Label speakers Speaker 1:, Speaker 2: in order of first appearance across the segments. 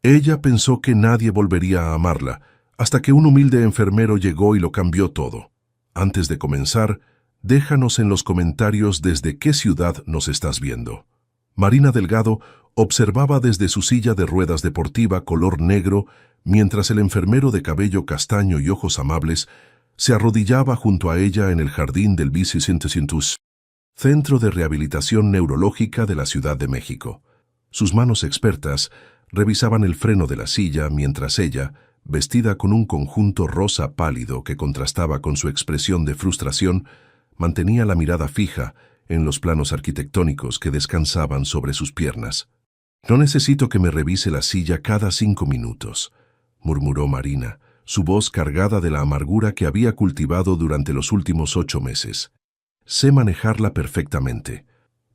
Speaker 1: Ella pensó que nadie volvería a amarla, hasta que un humilde enfermero llegó y lo cambió todo. Antes de comenzar, déjanos en los comentarios desde qué ciudad nos estás viendo. Marina Delgado observaba desde su silla de ruedas deportiva color negro mientras el enfermero de cabello castaño y ojos amables se arrodillaba junto a ella en el jardín del Bicentenus, Centro de Rehabilitación Neurológica de la Ciudad de México. Sus manos expertas revisaban el freno de la silla mientras ella, vestida con un conjunto rosa pálido que contrastaba con su expresión de frustración, mantenía la mirada fija en los planos arquitectónicos que descansaban sobre sus piernas. «No necesito que me revise la silla cada 5 minutos», murmuró Marina, su voz cargada de la amargura que había cultivado durante los últimos 8 meses. «Sé manejarla perfectamente».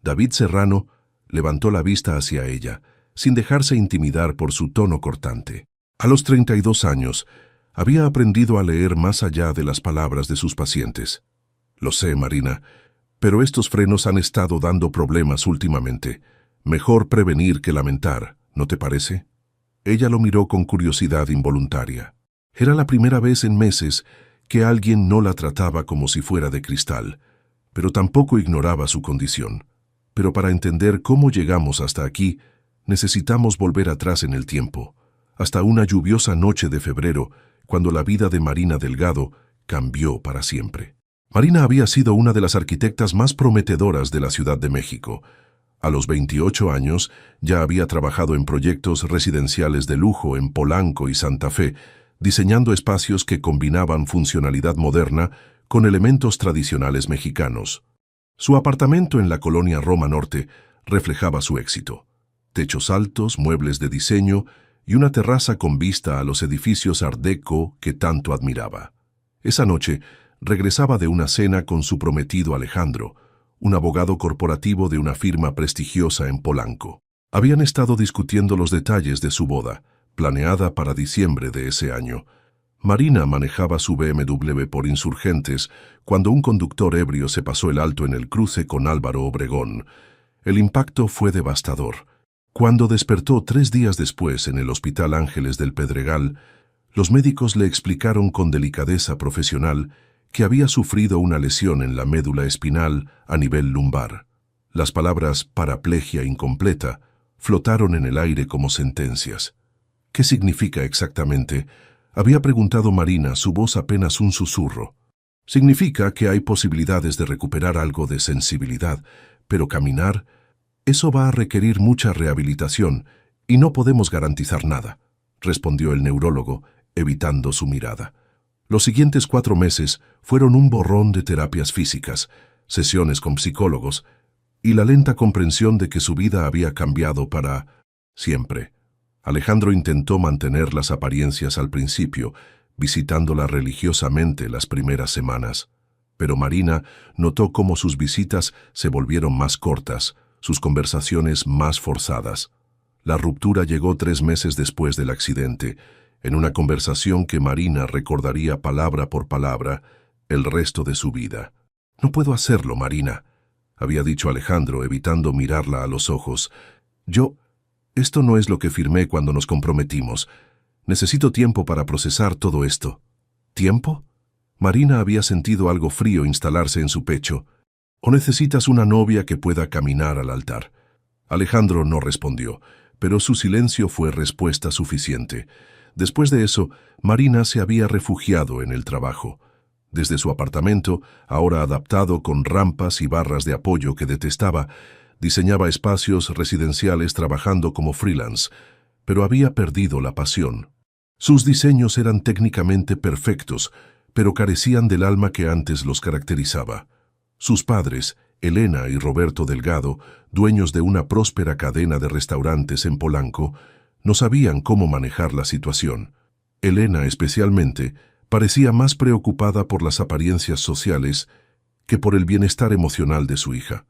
Speaker 1: David Serrano levantó la vista hacia ella, sin dejarse intimidar por su tono cortante. A los 32 años, había aprendido a leer más allá de las palabras de sus pacientes. «Lo sé, Marina, pero estos frenos han estado dando problemas últimamente. Mejor prevenir que lamentar, ¿no te parece?». Ella lo miró con curiosidad involuntaria. Era la primera vez en meses que alguien no la trataba como si fuera de cristal, pero tampoco ignoraba su condición. Pero para entender cómo llegamos hasta aquí, necesitamos volver atrás en el tiempo, hasta una lluviosa noche de febrero, cuando la vida de Marina Delgado cambió para siempre. Marina había sido una de las arquitectas más prometedoras de la Ciudad de México. A los 28 años ya había trabajado en proyectos residenciales de lujo en Polanco y Santa Fe, diseñando espacios que combinaban funcionalidad moderna con elementos tradicionales mexicanos. Su apartamento en la colonia Roma Norte reflejaba su éxito. Techos altos, muebles de diseño y una terraza con vista a los edificios Art Deco que tanto admiraba. Esa noche regresaba de una cena con su prometido Alejandro, un abogado corporativo de una firma prestigiosa en Polanco. Habían estado discutiendo los detalles de su boda, planeada para diciembre de ese año. Marina manejaba su BMW por Insurgentes cuando un conductor ebrio se pasó el alto en el cruce con Álvaro Obregón. El impacto fue devastador. Cuando despertó 3 días después en el Hospital Ángeles del Pedregal, los médicos le explicaron con delicadeza profesional que había sufrido una lesión en la médula espinal a nivel lumbar. Las palabras paraplegia incompleta flotaron en el aire como sentencias. «¿Qué significa exactamente?», había preguntado Marina, su voz apenas un susurro. «Significa que hay posibilidades de recuperar algo de sensibilidad, pero caminar, eso va a requerir mucha rehabilitación y no podemos garantizar nada», respondió el neurólogo, evitando su mirada. Los siguientes 4 meses fueron un borrón de terapias físicas, sesiones con psicólogos y la lenta comprensión de que su vida había cambiado para siempre. Alejandro intentó mantener las apariencias al principio, visitándola religiosamente las primeras semanas. Pero Marina notó cómo sus visitas se volvieron más cortas, sus conversaciones más forzadas. La ruptura llegó 3 meses después del accidente, en una conversación que Marina recordaría palabra por palabra el resto de su vida. «No puedo hacerlo, Marina», había dicho Alejandro, evitando mirarla a los ojos. Esto no es lo que firmé cuando nos comprometimos. Necesito tiempo para procesar todo esto». «¿Tiempo?». Marina había sentido algo frío instalarse en su pecho. «¿O necesitas una novia que pueda caminar al altar?». Alejandro no respondió, pero su silencio fue respuesta suficiente. Después de eso, Marina se había refugiado en el trabajo. Desde su apartamento, ahora adaptado con rampas y barras de apoyo que detestaba, diseñaba espacios residenciales trabajando como freelance, pero había perdido la pasión. Sus diseños eran técnicamente perfectos, pero carecían del alma que antes los caracterizaba. Sus padres, Elena y Roberto Delgado, dueños de una próspera cadena de restaurantes en Polanco, no sabían cómo manejar la situación. Elena, especialmente, parecía más preocupada por las apariencias sociales que por el bienestar emocional de su hija.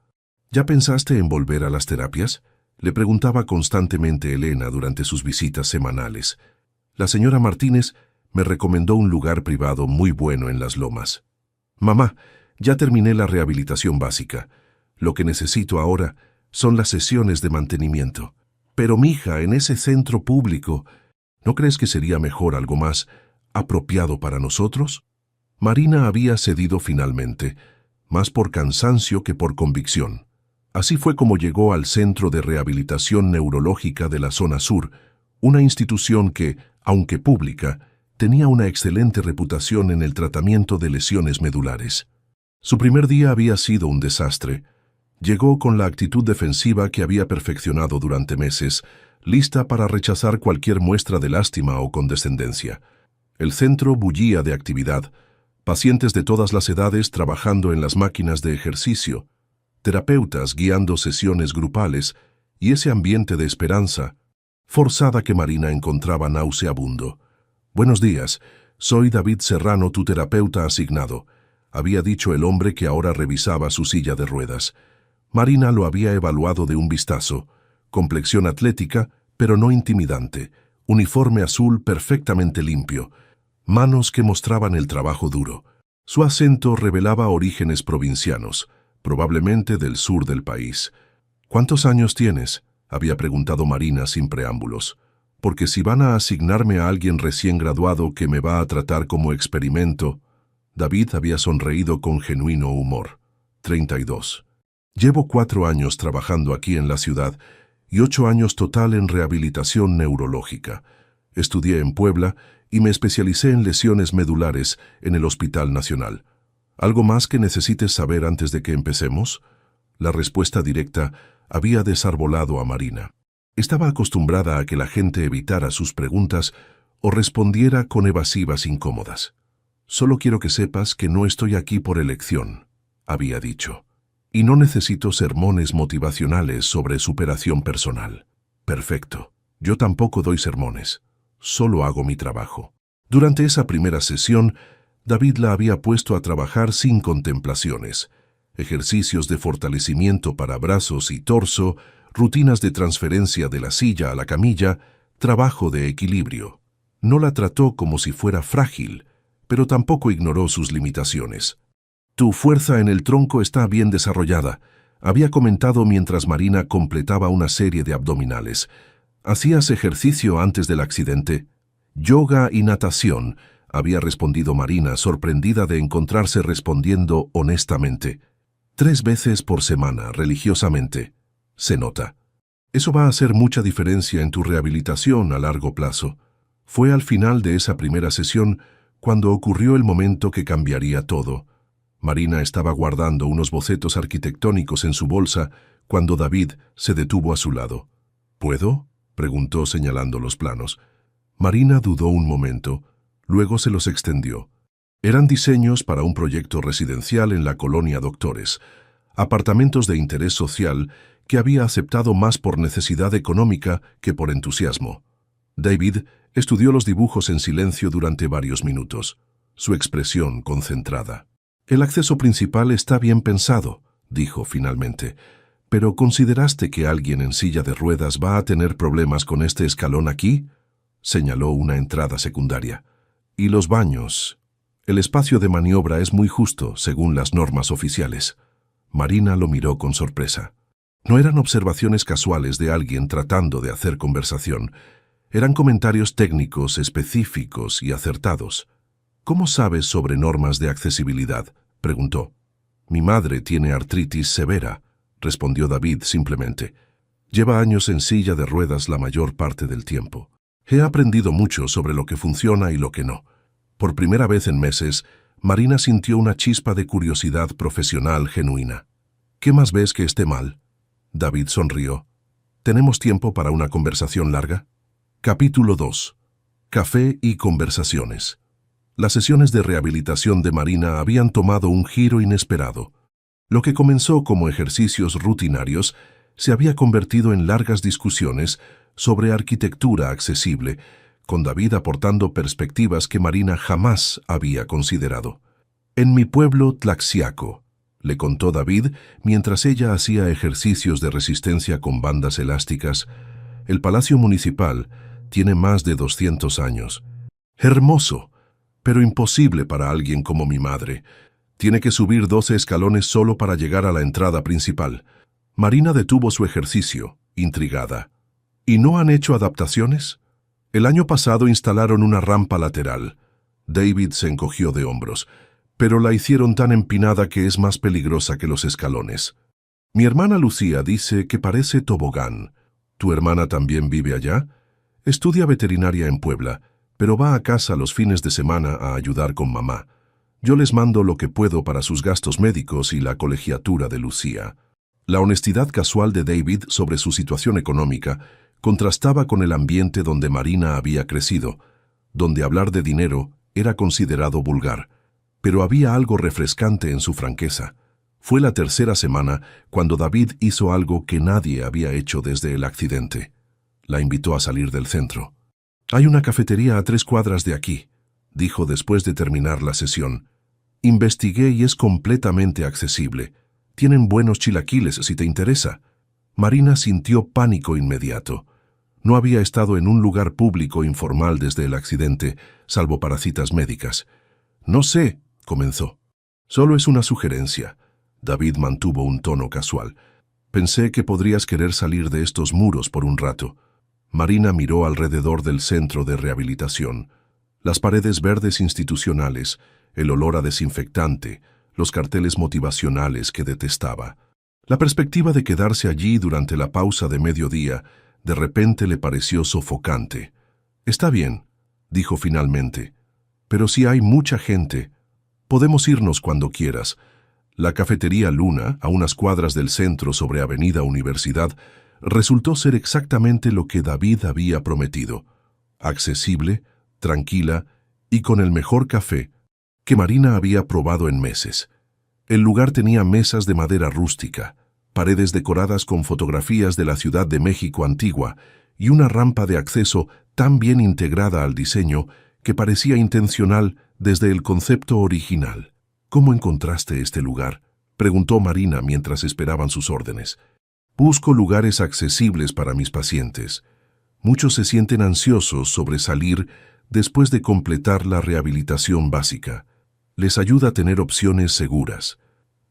Speaker 1: «¿Ya pensaste en volver a las terapias?», le preguntaba constantemente Elena durante sus visitas semanales. «La señora Martínez me recomendó un lugar privado muy bueno en Las Lomas». «Mamá, ya terminé la rehabilitación básica. Lo que necesito ahora son las sesiones de mantenimiento». Pero mija, en ese centro público, ¿no crees que sería mejor algo más apropiado para nosotros? Marina había cedido finalmente, más por cansancio que por convicción. Así fue como llegó al Centro de Rehabilitación Neurológica de la Zona Sur, una institución que, aunque pública, tenía una excelente reputación en el tratamiento de lesiones medulares. Su primer día había sido un desastre. Llegó con la actitud defensiva que había perfeccionado durante meses, lista para rechazar cualquier muestra de lástima o condescendencia. El centro bullía de actividad, pacientes de todas las edades trabajando en las máquinas de ejercicio, terapeutas guiando sesiones grupales y ese ambiente de esperanza forzada que Marina encontraba nauseabundo. «Buenos días, soy David Serrano, tu terapeuta asignado», había dicho el hombre que ahora revisaba su silla de ruedas. Marina lo había evaluado de un vistazo. Complexión atlética, pero no intimidante, uniforme azul perfectamente limpio, manos que mostraban el trabajo duro. Su acento revelaba orígenes provincianos, probablemente del sur del país. «¿Cuántos años tienes?», había preguntado Marina sin preámbulos. «Porque si van a asignarme a alguien recién graduado que me va a tratar como experimento». David había sonreído con genuino humor. 32. «Llevo 4 años trabajando aquí en la ciudad y 8 años total en rehabilitación neurológica. Estudié en Puebla y me especialicé en lesiones medulares en el Hospital Nacional. ¿Algo más que necesites saber antes de que empecemos?». La respuesta directa había desarbolado a Marina. Estaba acostumbrada a que la gente evitara sus preguntas o respondiera con evasivas incómodas. «Solo quiero que sepas que no estoy aquí por elección», había dicho. «Y no necesito sermones motivacionales sobre superación personal». «Perfecto. Yo tampoco doy sermones. Solo hago mi trabajo». Durante esa primera sesión, David la había puesto a trabajar sin contemplaciones. Ejercicios de fortalecimiento para brazos y torso, rutinas de transferencia de la silla a la camilla, trabajo de equilibrio. No la trató como si fuera frágil, pero tampoco ignoró sus limitaciones. «Tu fuerza en el tronco está bien desarrollada», había comentado mientras Marina completaba una serie de abdominales. «¿Hacías ejercicio antes del accidente?». «Yoga y natación», había respondido Marina, sorprendida de encontrarse respondiendo honestamente. 3 veces por semana, religiosamente. Se nota. Eso va a hacer mucha diferencia en tu rehabilitación a largo plazo. Fue al final de esa primera sesión cuando ocurrió el momento que cambiaría todo. Marina estaba guardando unos bocetos arquitectónicos en su bolsa cuando David se detuvo a su lado. «¿Puedo?», preguntó señalando los planos. Marina dudó un momento, luego se los extendió. Eran diseños para un proyecto residencial en la colonia Doctores, apartamentos de interés social que había aceptado más por necesidad económica que por entusiasmo. David estudió los dibujos en silencio durante varios minutos, su expresión concentrada. «El acceso principal está bien pensado», dijo finalmente, «pero ¿consideraste que alguien en silla de ruedas va a tener problemas con este escalón aquí?», señaló una entrada secundaria. «Y los baños. El espacio de maniobra es muy justo, según las normas oficiales». Marina lo miró con sorpresa. No eran observaciones casuales de alguien tratando de hacer conversación. Eran comentarios técnicos, específicos y acertados. «¿Cómo sabes sobre normas de accesibilidad?», preguntó. «Mi madre tiene artritis severa», respondió David simplemente. «Lleva años en silla de ruedas la mayor parte del tiempo. He aprendido mucho sobre lo que funciona y lo que no». Por primera vez en meses, Marina sintió una chispa de curiosidad profesional genuina. «¿Qué más ves que esté mal?». David sonrió. «¿Tenemos tiempo para una conversación larga?». Capítulo 2. Café y conversaciones. Las sesiones de rehabilitación de Marina habían tomado un giro inesperado. Lo que comenzó como ejercicios rutinarios se había convertido en largas discusiones sobre arquitectura accesible, con David aportando perspectivas que Marina jamás había considerado. «En mi pueblo Tlaxiaco», le contó David mientras ella hacía ejercicios de resistencia con bandas elásticas, «el Palacio Municipal tiene más de 200 años. Hermoso, pero imposible para alguien como mi madre. Tiene que subir 12 escalones solo para llegar a la entrada principal». Marina detuvo su ejercicio, intrigada. ¿Y no han hecho adaptaciones? El año pasado instalaron una rampa lateral. David se encogió de hombros, pero la hicieron tan empinada que es más peligrosa que los escalones. Mi hermana Lucía dice que parece tobogán. ¿Tu hermana también vive allá? Estudia veterinaria en Puebla, pero va a casa los fines de semana a ayudar con mamá. Yo les mando lo que puedo para sus gastos médicos y la colegiatura de Lucía. La honestidad casual de David sobre su situación económica contrastaba con el ambiente donde Marina había crecido, donde hablar de dinero era considerado vulgar. Pero había algo refrescante en su franqueza. Fue la tercera semana cuando David hizo algo que nadie había hecho desde el accidente. La invitó a salir del centro. «Hay una cafetería a 3 cuadras de aquí», dijo después de terminar la sesión. «Investigué y es completamente accesible. Tienen buenos chilaquiles si te interesa». Marina sintió pánico inmediato. No había estado en un lugar público informal desde el accidente, salvo para citas médicas. «No sé», comenzó. «Solo es una sugerencia». David mantuvo un tono casual. «Pensé que podrías querer salir de estos muros por un rato». Marina miró alrededor del centro de rehabilitación. Las paredes verdes institucionales, el olor a desinfectante, los carteles motivacionales que detestaba. La perspectiva de quedarse allí durante la pausa de mediodía de repente le pareció sofocante. «Está bien», dijo finalmente, «pero si hay mucha gente, podemos irnos cuando quieras». La cafetería Luna, a unas cuadras del centro sobre Avenida Universidad, resultó ser exactamente lo que David había prometido. Accesible, tranquila y con el mejor café que Marina había probado en meses. El lugar tenía mesas de madera rústica, paredes decoradas con fotografías de la Ciudad de México antigua y una rampa de acceso tan bien integrada al diseño que parecía intencional desde el concepto original. «¿Cómo encontraste este lugar?», preguntó Marina mientras esperaban sus órdenes. «Busco lugares accesibles para mis pacientes. Muchos se sienten ansiosos sobre salir después de completar la rehabilitación básica. Les ayuda a tener opciones seguras».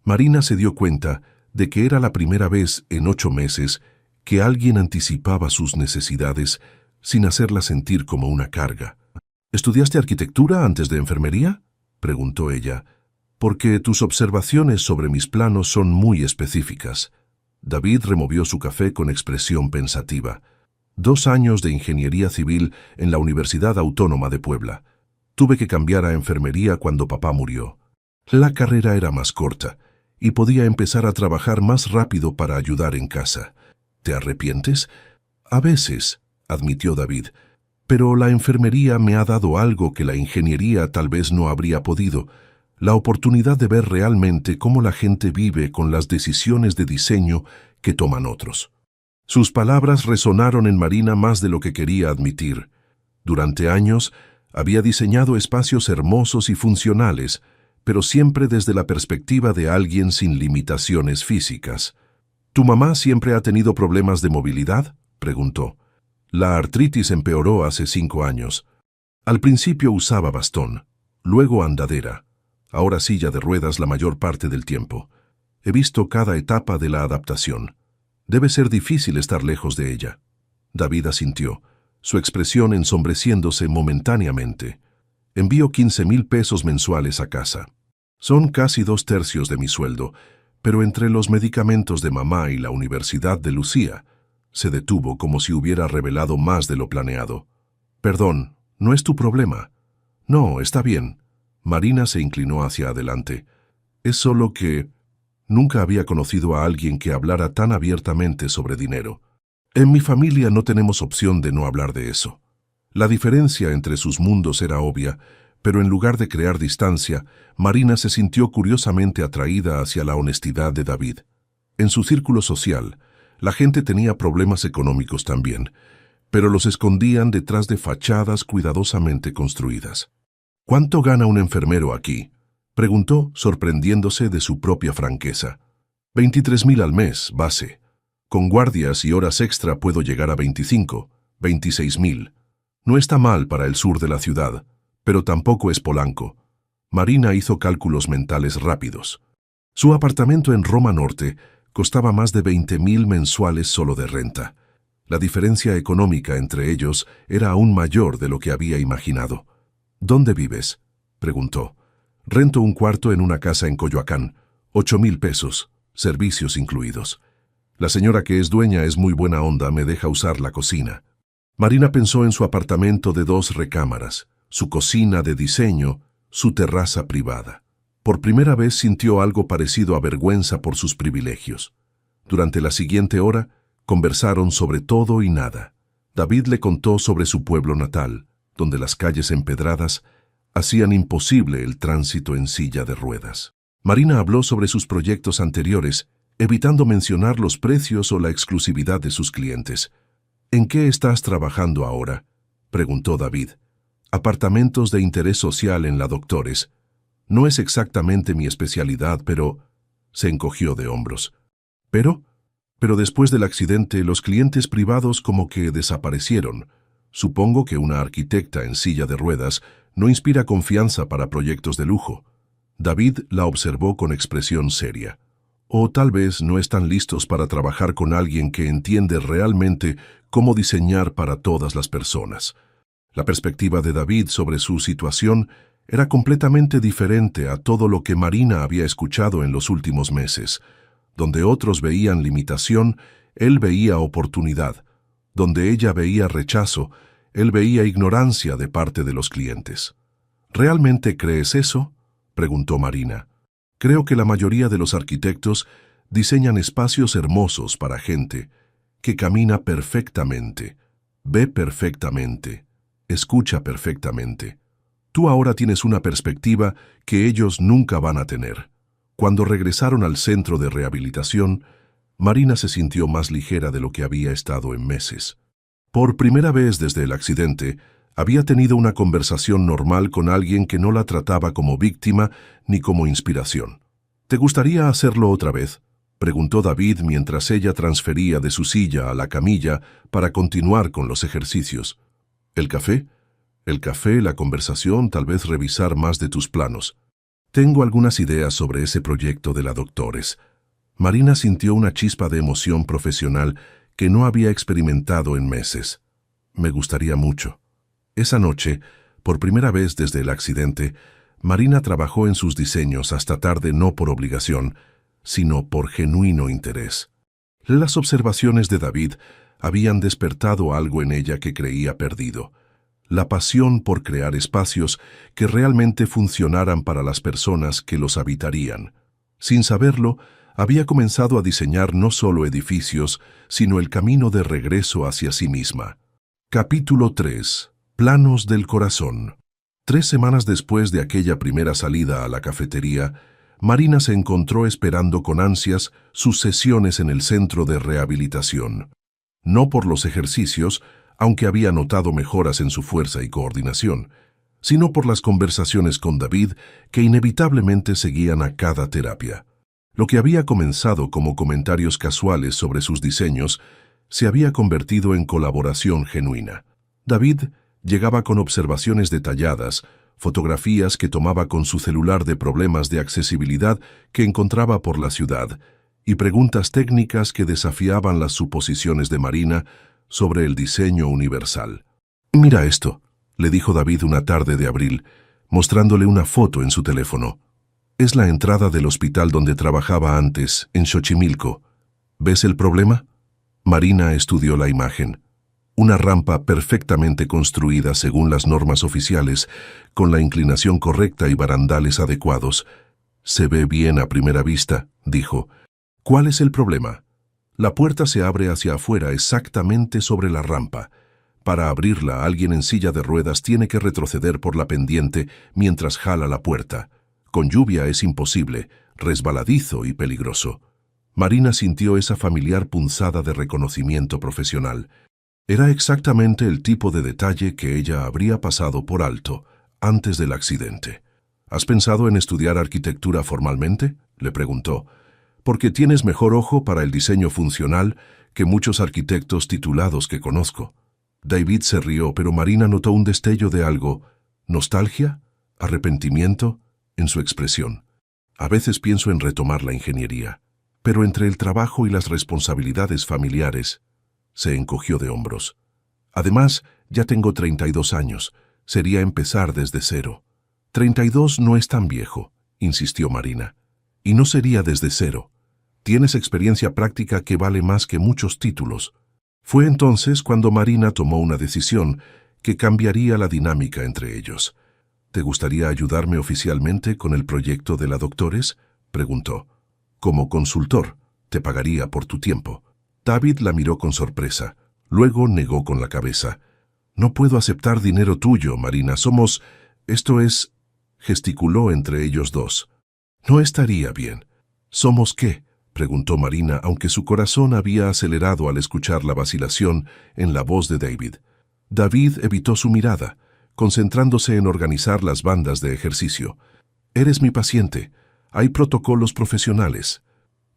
Speaker 1: Marina se dio cuenta de que era la primera vez en 8 meses que alguien anticipaba sus necesidades sin hacerla sentir como una carga. «¿Estudiaste arquitectura antes de enfermería?», preguntó ella. «Porque tus observaciones sobre mis planos son muy específicas». David removió su café con expresión pensativa. 2 años de ingeniería civil en la Universidad Autónoma de Puebla. Tuve que cambiar a enfermería cuando papá murió. La carrera era más corta y podía empezar a trabajar más rápido para ayudar en casa. ¿Te arrepientes? A veces, admitió David, pero la enfermería me ha dado algo que la ingeniería tal vez no habría podido. La oportunidad de ver realmente cómo la gente vive con las decisiones de diseño que toman otros. Sus palabras resonaron en Marina más de lo que quería admitir. Durante años, había diseñado espacios hermosos y funcionales, pero siempre desde la perspectiva de alguien sin limitaciones físicas. ¿Tu mamá siempre ha tenido problemas de movilidad?, preguntó. La artritis empeoró hace 5 años. Al principio usaba bastón, luego andadera. Ahora silla de ruedas la mayor parte del tiempo. He visto cada etapa de la adaptación. Debe ser difícil estar lejos de ella». David asintió, su expresión ensombreciéndose momentáneamente. «Envío 15,000 pesos mensuales a casa. Son casi 2/3 de mi sueldo, pero entre los medicamentos de mamá y la universidad de Lucía». Se detuvo como si hubiera revelado más de lo planeado. «Perdón, no es tu problema». «No, está bien». Marina se inclinó hacia adelante. «Es solo que nunca había conocido a alguien que hablara tan abiertamente sobre dinero. En mi familia no tenemos opción de no hablar de eso». La diferencia entre sus mundos era obvia, pero en lugar de crear distancia, Marina se sintió curiosamente atraída hacia la honestidad de David. En su círculo social, la gente tenía problemas económicos también, pero los escondían detrás de fachadas cuidadosamente construidas. «¿Cuánto gana un enfermero aquí?», preguntó, sorprendiéndose de su propia franqueza. 23,000 al mes, base. Con guardias y horas extra puedo llegar a 25, 26,000. No está mal para el sur de la ciudad, pero tampoco es Polanco». Marina hizo cálculos mentales rápidos. Su apartamento en Roma Norte costaba más de 20,000 mensuales solo de renta. La diferencia económica entre ellos era aún mayor de lo que había imaginado. ¿Dónde vives?, preguntó. Rento un cuarto en una casa en Coyoacán, 8,000 pesos, servicios incluidos. La señora que es dueña es muy buena onda, me deja usar la cocina. Marina pensó en su apartamento de 2 recámaras, su cocina de diseño, su terraza privada. Por primera vez sintió algo parecido a vergüenza por sus privilegios. Durante la siguiente hora, conversaron sobre todo y nada. David le contó sobre su pueblo natal, donde las calles empedradas hacían imposible el tránsito en silla de ruedas. Marina habló sobre sus proyectos anteriores, evitando mencionar los precios o la exclusividad de sus clientes. ¿En qué estás trabajando ahora?, preguntó David. Apartamentos de interés social en la Doctores. No es exactamente mi especialidad, pero... Se encogió de hombros. ¿Pero? Pero después del accidente, los clientes privados como que desaparecieron. Supongo que una arquitecta en silla de ruedas no inspira confianza para proyectos de lujo. David la observó con expresión seria. O tal vez no están listos para trabajar con alguien que entiende realmente cómo diseñar para todas las personas. La perspectiva de David sobre su situación era completamente diferente a todo lo que Marina había escuchado en los últimos meses. Donde otros veían limitación, él veía oportunidad. Donde ella veía rechazo, él veía ignorancia de parte de los clientes. ¿Realmente crees eso?, preguntó Marina. Creo que la mayoría de los arquitectos diseñan espacios hermosos para gente que camina perfectamente, ve perfectamente, escucha perfectamente. Tú ahora tienes una perspectiva que ellos nunca van a tener. Cuando regresaron al centro de rehabilitación, Marina se sintió más ligera de lo que había estado en meses. Por primera vez desde el accidente, había tenido una conversación normal con alguien que no la trataba como víctima ni como inspiración. ¿Te gustaría hacerlo otra vez?, preguntó David mientras ella transfería de su silla a la camilla para continuar con los ejercicios. ¿El café? El café, la conversación, tal vez revisar más de tus planos. Tengo algunas ideas sobre ese proyecto de la Doctores. Marina sintió una chispa de emoción profesional que no había experimentado en meses. Me gustaría mucho. Esa noche, por primera vez desde el accidente, Marina trabajó en sus diseños hasta tarde no por obligación, sino por genuino interés. Las observaciones de David habían despertado algo en ella que creía perdido. La pasión por crear espacios que realmente funcionaran para las personas que los habitarían. Sin saberlo, había comenzado a diseñar no solo edificios, sino el camino de regreso hacia sí misma. Capítulo 3. Planos del corazón. 3 semanas después de aquella primera salida a la cafetería, Marina se encontró esperando con ansias sus sesiones en el centro de rehabilitación. No por los ejercicios, aunque había notado mejoras en su fuerza y coordinación, sino por las conversaciones con David que inevitablemente seguían a cada terapia. Lo que había comenzado como comentarios casuales sobre sus diseños se había convertido en colaboración genuina. David llegaba con observaciones detalladas, fotografías que tomaba con su celular de problemas de accesibilidad que encontraba por la ciudad, y preguntas técnicas que desafiaban las suposiciones de Marina sobre el diseño universal. «Mira esto», le dijo David una tarde de abril, mostrándole una foto en su teléfono. «Es la entrada del hospital donde trabajaba antes, en Xochimilco. ¿Ves el problema?». Marina estudió la imagen. Una rampa perfectamente construida según las normas oficiales, con la inclinación correcta y barandales adecuados. «Se ve bien a primera vista», dijo. «¿Cuál es el problema?». La puerta se abre hacia afuera exactamente sobre la rampa. Para abrirla, alguien en silla de ruedas tiene que retroceder por la pendiente mientras jala la puerta. Con lluvia es imposible, resbaladizo y peligroso. Marina sintió esa familiar punzada de reconocimiento profesional. Era exactamente el tipo de detalle que ella habría pasado por alto antes del accidente. «¿Has pensado en estudiar arquitectura formalmente?», le preguntó. «Porque tienes mejor ojo para el diseño funcional que muchos arquitectos titulados que conozco». David se rió, pero Marina notó un destello de algo, nostalgia, arrepentimiento, en su expresión. «A veces pienso en retomar la ingeniería, pero entre el trabajo y las responsabilidades familiares...» Se encogió de hombros. Además, ya tengo 32 años. Sería empezar desde cero. 32 no es tan viejo, insistió Marina. Y no sería desde cero. Tienes experiencia práctica que vale más que muchos títulos. Fue entonces cuando Marina tomó una decisión que cambiaría la dinámica entre ellos. ¿Te gustaría ayudarme oficialmente con el proyecto de la Doctores?, preguntó. Como consultor, te pagaría por tu tiempo. David la miró con sorpresa. Luego negó con la cabeza. No puedo aceptar dinero tuyo, Marina. Esto es... gesticuló entre ellos dos. No estaría bien. ¿Somos qué?, preguntó Marina, aunque su corazón había acelerado al escuchar la vacilación en la voz de David. David evitó su mirada, concentrándose en organizar las bandas de ejercicio. Eres mi paciente. Hay protocolos profesionales.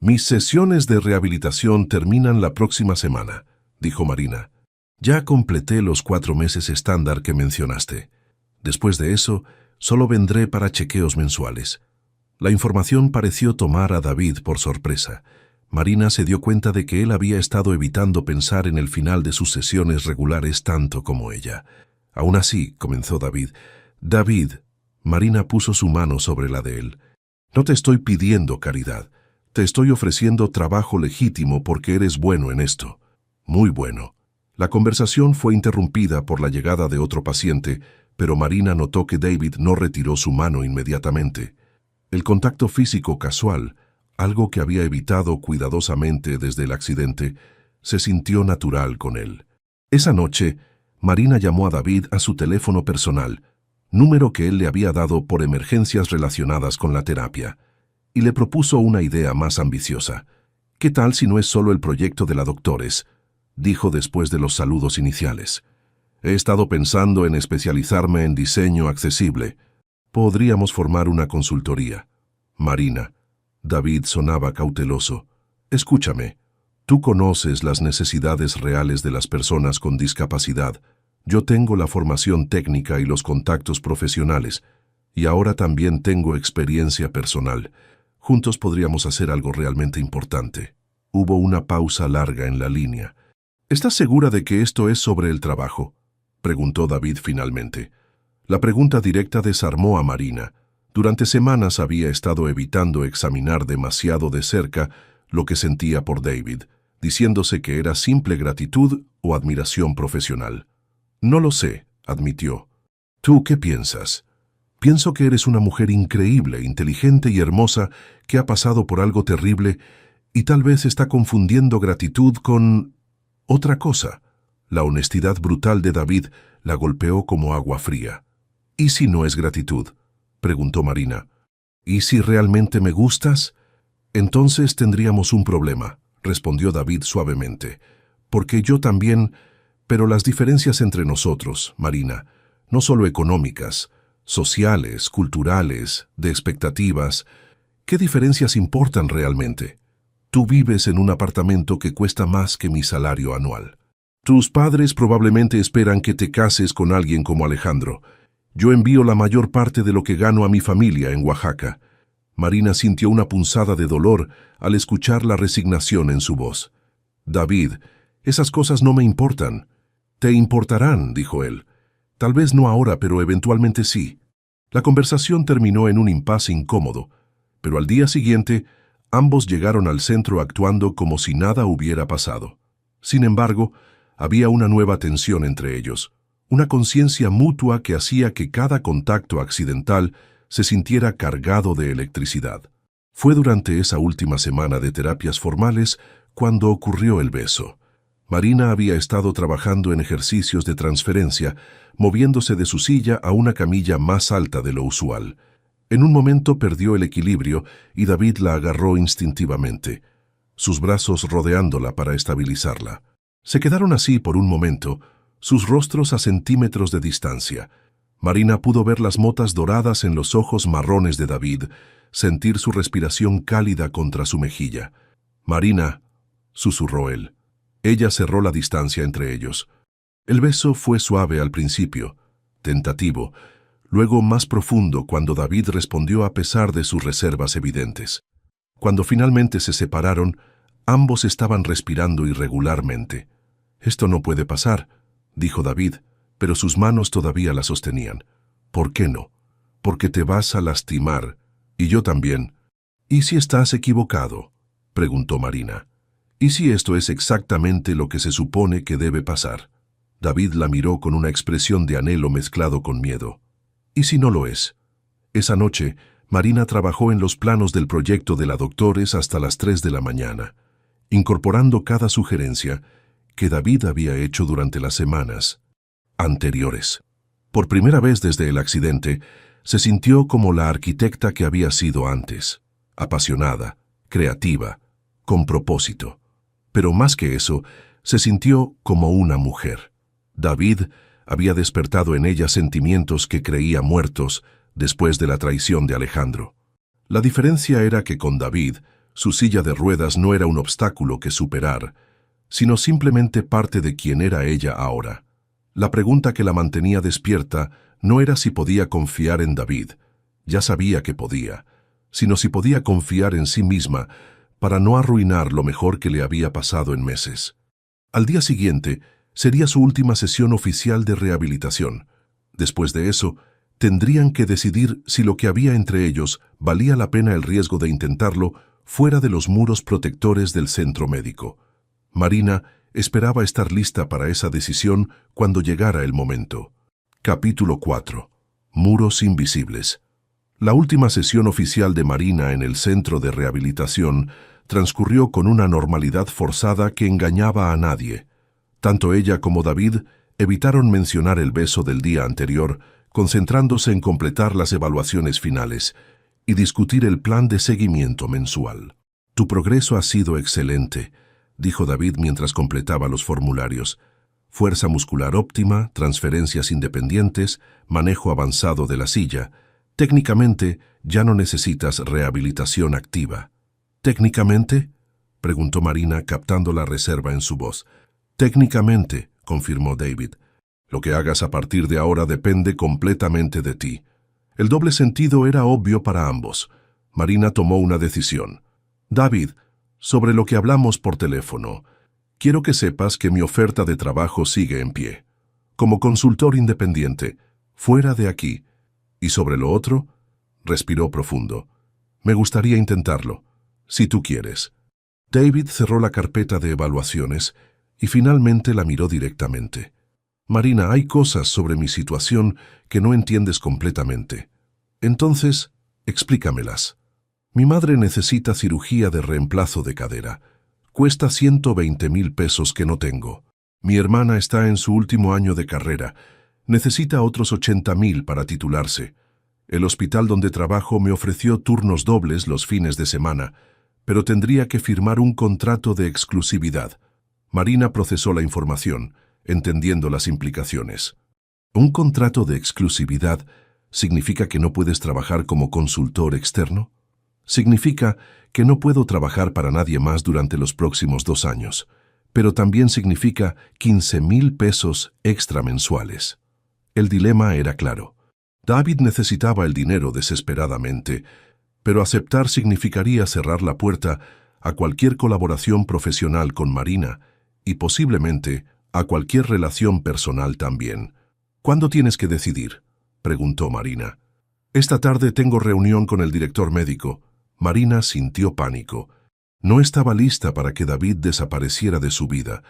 Speaker 1: Mis sesiones de rehabilitación terminan la próxima semana, dijo Marina. Ya completé los 4 meses estándar que mencionaste. Después de eso, solo vendré para chequeos mensuales. La información pareció tomar a David por sorpresa. Marina se dio cuenta de que él había estado evitando pensar en el final de sus sesiones regulares tanto como ella. Aún así, comenzó David. David, Marina puso su mano sobre la de él. No te estoy pidiendo caridad. Te estoy ofreciendo trabajo legítimo porque eres bueno en esto. Muy bueno. La conversación fue interrumpida por la llegada de otro paciente, pero Marina notó que David no retiró su mano inmediatamente. El contacto físico casual, algo que había evitado cuidadosamente desde el accidente, se sintió natural con él. Esa noche, Marina llamó a David a su teléfono personal, número que él le había dado por emergencias relacionadas con la terapia, y le propuso una idea más ambiciosa. ¿Qué tal si no es solo el proyecto de la Doctores?, dijo después de los saludos iniciales. He estado pensando en especializarme en diseño accesible. Podríamos formar una consultoría. Marina. David sonaba cauteloso. Escúchame. Tú conoces las necesidades reales de las personas con discapacidad. Yo tengo la formación técnica y los contactos profesionales. Y ahora también tengo experiencia personal. Juntos podríamos hacer algo realmente importante. Hubo una pausa larga en la línea. ¿Estás segura de que esto es sobre el trabajo?, preguntó David finalmente. La pregunta directa desarmó a Marina. Durante semanas había estado evitando examinar demasiado de cerca lo que sentía por David, diciéndose que era simple gratitud o admiración profesional. No lo sé, admitió. ¿Tú qué piensas? Pienso que eres una mujer increíble, inteligente y hermosa que ha pasado por algo terrible y tal vez está confundiendo gratitud con otra cosa. La honestidad brutal de David la golpeó como agua fría. ¿Y si no es gratitud?, preguntó Marina. ¿Y si realmente me gustas? Entonces tendríamos un problema, respondió David suavemente. Porque yo también, pero las diferencias entre nosotros, Marina, no solo económicas, sociales, culturales, de expectativas, ¿qué diferencias importan realmente? Tú vives en un apartamento que cuesta más que mi salario anual. Tus padres probablemente esperan que te cases con alguien como Alejandro. Yo envío la mayor parte de lo que gano a mi familia en Oaxaca. Marina sintió una punzada de dolor al escuchar la resignación en su voz. David, esas cosas no me importan. Te importarán, dijo él. Tal vez no ahora, pero eventualmente sí. La conversación terminó en un impasse incómodo, pero al día siguiente, ambos llegaron al centro actuando como si nada hubiera pasado. Sin embargo, había una nueva tensión entre ellos, una conciencia mutua que hacía que cada contacto accidental se sintiera cargado de electricidad. Fue durante esa última semana de terapias formales cuando ocurrió el beso. Marina había estado trabajando en ejercicios de transferencia, moviéndose de su silla a una camilla más alta de lo usual. En un momento perdió el equilibrio y David la agarró instintivamente, sus brazos rodeándola para estabilizarla. Se quedaron así por un momento, sus rostros a centímetros de distancia. Marina pudo ver las motas doradas en los ojos marrones de David, sentir su respiración cálida contra su mejilla. «Marina», susurró él. Ella cerró la distancia entre ellos. El beso fue suave al principio, tentativo, luego más profundo cuando David respondió a pesar de sus reservas evidentes. Cuando finalmente se separaron, ambos estaban respirando irregularmente. Esto no puede pasar, dijo David, pero sus manos todavía la sostenían. ¿Por qué no? Porque te vas a lastimar, y yo también. ¿Y si estás equivocado?, preguntó Marina. ¿Y si esto es exactamente lo que se supone que debe pasar? David la miró con una expresión de anhelo mezclado con miedo. ¿Y si no lo es? Esa noche, Marina trabajó en los planos del proyecto de la Doctores hasta las 3 de la mañana, incorporando cada sugerencia que David había hecho durante las semanas anteriores. Por primera vez desde el accidente, se sintió como la arquitecta que había sido antes, apasionada, creativa, con propósito. Pero más que eso, se sintió como una mujer. David había despertado en ella sentimientos que creía muertos después de la traición de Alejandro. La diferencia era que con David, su silla de ruedas no era un obstáculo que superar, sino simplemente parte de quien era ella ahora. La pregunta que la mantenía despierta no era si podía confiar en David, ya sabía que podía, sino si podía confiar en sí misma para no arruinar lo mejor que le había pasado en meses. Al día siguiente sería su última sesión oficial de rehabilitación. Después de eso, tendrían que decidir si lo que había entre ellos valía la pena el riesgo de intentarlo fuera de los muros protectores del centro médico. Marina esperaba estar lista para esa decisión cuando llegara el momento. Capítulo 4. Muros invisibles. La última sesión oficial de Marina en el centro de rehabilitación transcurrió con una normalidad forzada que engañaba a nadie. Tanto ella como David evitaron mencionar el beso del día anterior, concentrándose en completar las evaluaciones finales y discutir el plan de seguimiento mensual. «Tu progreso ha sido excelente», dijo David mientras completaba los formularios. «Fuerza muscular óptima, transferencias independientes, manejo avanzado de la silla. Técnicamente, ya no necesitas rehabilitación activa». «¿Técnicamente?», preguntó Marina, captando la reserva en su voz. «Técnicamente», confirmó David. «Lo que hagas a partir de ahora depende completamente de ti». El doble sentido era obvio para ambos. Marina tomó una decisión. «David, sobre lo que hablamos por teléfono, quiero que sepas que mi oferta de trabajo sigue en pie. Como consultor independiente, fuera de aquí. Y sobre lo otro», respiró profundo, «me gustaría intentarlo, si tú quieres». David cerró la carpeta de evaluaciones y finalmente la miró directamente. «Marina, hay cosas sobre mi situación que no entiendes completamente. Entonces, explícamelas. Mi madre necesita cirugía de reemplazo de cadera. Cuesta 120,000 pesos que no tengo. Mi hermana está en su último año de carrera. Necesita otros 80,000 para titularse. El hospital donde trabajo me ofreció turnos dobles los fines de semana, pero tendría que firmar un contrato de exclusividad». Marina procesó la información, entendiendo las implicaciones. ¿Un contrato de exclusividad significa que no puedes trabajar como consultor externo? Significa que no puedo trabajar para nadie más durante los próximos 2 años, pero también significa 15,000 pesos extra mensuales. El dilema era claro. David necesitaba el dinero desesperadamente, pero aceptar significaría cerrar la puerta a cualquier colaboración profesional con Marina y posiblemente a cualquier relación personal también. «¿Cuándo tienes que decidir?», preguntó Marina. «Esta tarde tengo reunión con el director médico». Marina sintió pánico. No estaba lista para que David desapareciera de su vida,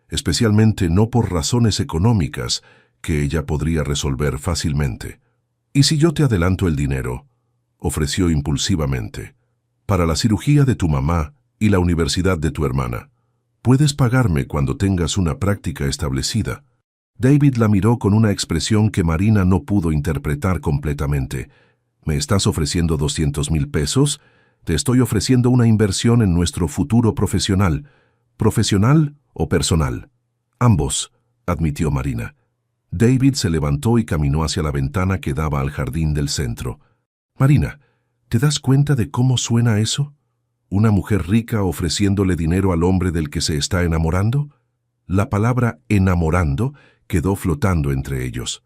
Speaker 1: especialmente no por razones económicas que ella podría resolver fácilmente. «¿Y si yo te adelanto el dinero?», ofreció impulsivamente. «Para la cirugía de tu mamá y la universidad de tu hermana. Puedes pagarme cuando tengas una práctica establecida». David la miró con una expresión que Marina no pudo interpretar completamente. «¿Me estás ofreciendo 200,000 pesos? Te estoy ofreciendo una inversión en nuestro futuro profesional. ¿Profesional o personal?». «Ambos», admitió Marina. David se levantó y caminó hacia la ventana que daba al jardín del centro. «Marina, ¿te das cuenta de cómo suena eso? ¿Una mujer rica ofreciéndole dinero al hombre del que se está enamorando?». La palabra enamorando quedó flotando entre ellos.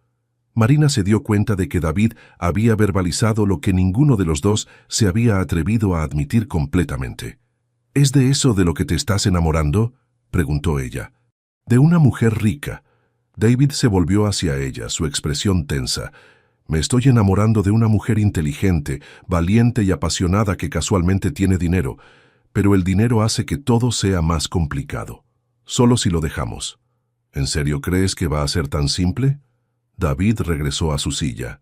Speaker 1: Marina se dio cuenta de que David había verbalizado lo que ninguno de los dos se había atrevido a admitir completamente. «¿Es de eso de lo que te estás enamorando?», preguntó ella. De una mujer rica. David se volvió hacia ella, su expresión tensa. Me estoy enamorando de una mujer inteligente, valiente y apasionada que casualmente tiene dinero, pero el dinero hace que todo sea más complicado. Solo si lo dejamos. ¿En serio crees que va a ser tan simple? David regresó a su silla.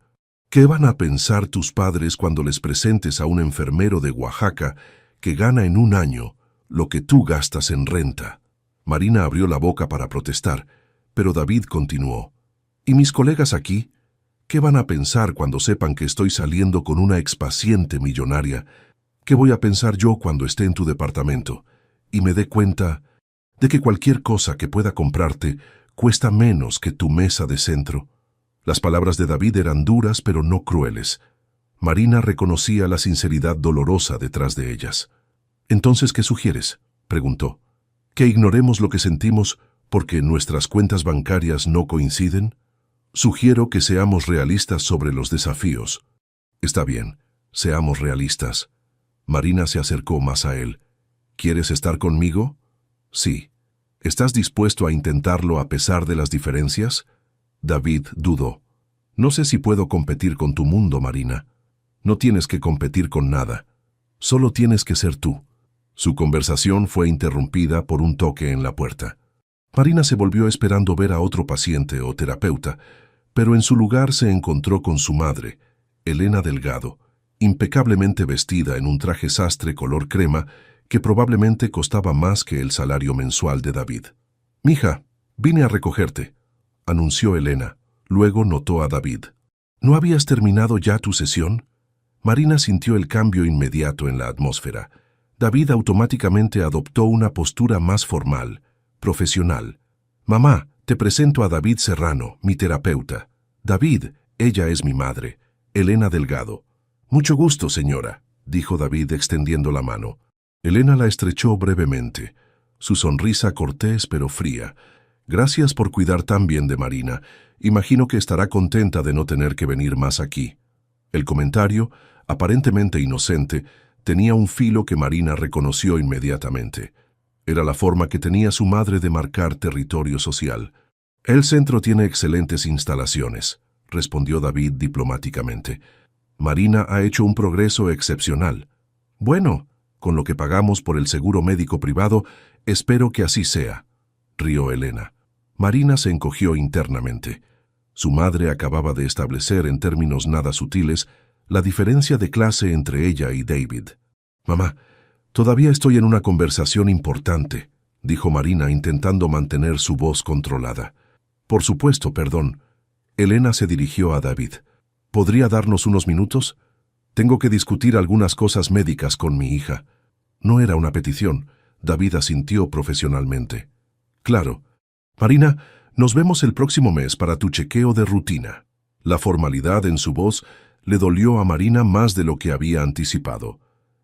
Speaker 1: ¿Qué van a pensar tus padres cuando les presentes a un enfermero de Oaxaca que gana en un año lo que tú gastas en renta? Marina abrió la boca para protestar, pero David continuó. ¿Y mis colegas aquí? ¿Qué van a pensar cuando sepan que estoy saliendo con una expaciente millonaria? ¿Qué voy a pensar yo cuando esté en tu departamento y me dé cuenta de que cualquier cosa que pueda comprarte cuesta menos que tu mesa de centro? Las palabras de David eran duras pero no crueles. Marina reconocía la sinceridad dolorosa detrás de ellas. «¿Entonces qué sugieres?», preguntó. «¿Que ignoremos lo que sentimos porque nuestras cuentas bancarias no coinciden? Sugiero que seamos realistas sobre los desafíos». «Está bien, seamos realistas». Marina se acercó más a él. «¿Quieres estar conmigo?». «Sí». «¿Estás dispuesto a intentarlo a pesar de las diferencias?». David dudó. «No sé si puedo competir con tu mundo, Marina». «No tienes que competir con nada. Solo tienes que ser tú». Su conversación fue interrumpida por un toque en la puerta. Marina se volvió esperando ver a otro paciente o terapeuta, pero en su lugar se encontró con su madre, Elena Delgado, impecablemente vestida en un traje sastre color crema que probablemente costaba más que el salario mensual de David. «Mija, vine a recogerte», anunció Elena. Luego notó a David. «¿No habías terminado ya tu sesión?». Marina sintió el cambio inmediato en la atmósfera. David automáticamente adoptó una postura más formal, profesional. «Mamá, te presento a David Serrano, mi terapeuta. David, ella es mi madre, Elena Delgado». «Mucho gusto, señora», dijo David extendiendo la mano. Elena la estrechó brevemente. Su sonrisa cortés pero fría. «Gracias por cuidar tan bien de Marina. Imagino que estará contenta de no tener que venir más aquí». El comentario, aparentemente inocente, tenía un filo que Marina reconoció inmediatamente. Era la forma que tenía su madre de marcar territorio social. «El centro tiene excelentes instalaciones», respondió David diplomáticamente. «Marina ha hecho un progreso excepcional». «Bueno, con lo que pagamos por el seguro médico privado, espero que así sea», rió Elena. Marina se encogió internamente. Su madre acababa de establecer en términos nada sutiles la diferencia de clase entre ella y David. «Mamá, todavía estoy en una conversación importante», dijo Marina intentando mantener su voz controlada. «Por supuesto, perdón». Elena se dirigió a David. «¿Podría darnos unos minutos? Tengo que discutir algunas cosas médicas con mi hija». No era una petición. David asintió profesionalmente. «Claro. Marina, nos vemos el próximo mes para tu chequeo de rutina». La formalidad en su voz le dolió a Marina más de lo que había anticipado.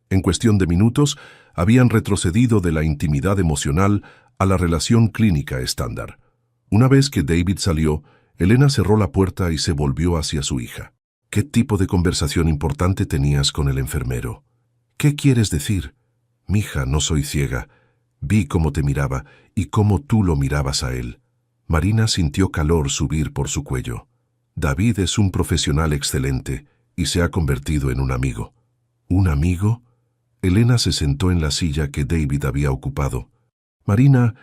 Speaker 1: En cuestión de minutos, habían retrocedido de la intimidad emocional a la relación clínica estándar. Una vez que David salió, Elena cerró la puerta y se volvió hacia su hija. «¿Qué tipo de conversación importante tenías con el enfermero?». «¿Qué quieres decir?». «Mija, no soy ciega. Vi cómo te miraba y cómo tú lo mirabas a él». Marina sintió calor subir por su cuello. «David es un profesional excelente y se ha convertido en un amigo». «¿Un amigo?». Elena se sentó en la silla que David había ocupado. «Marina,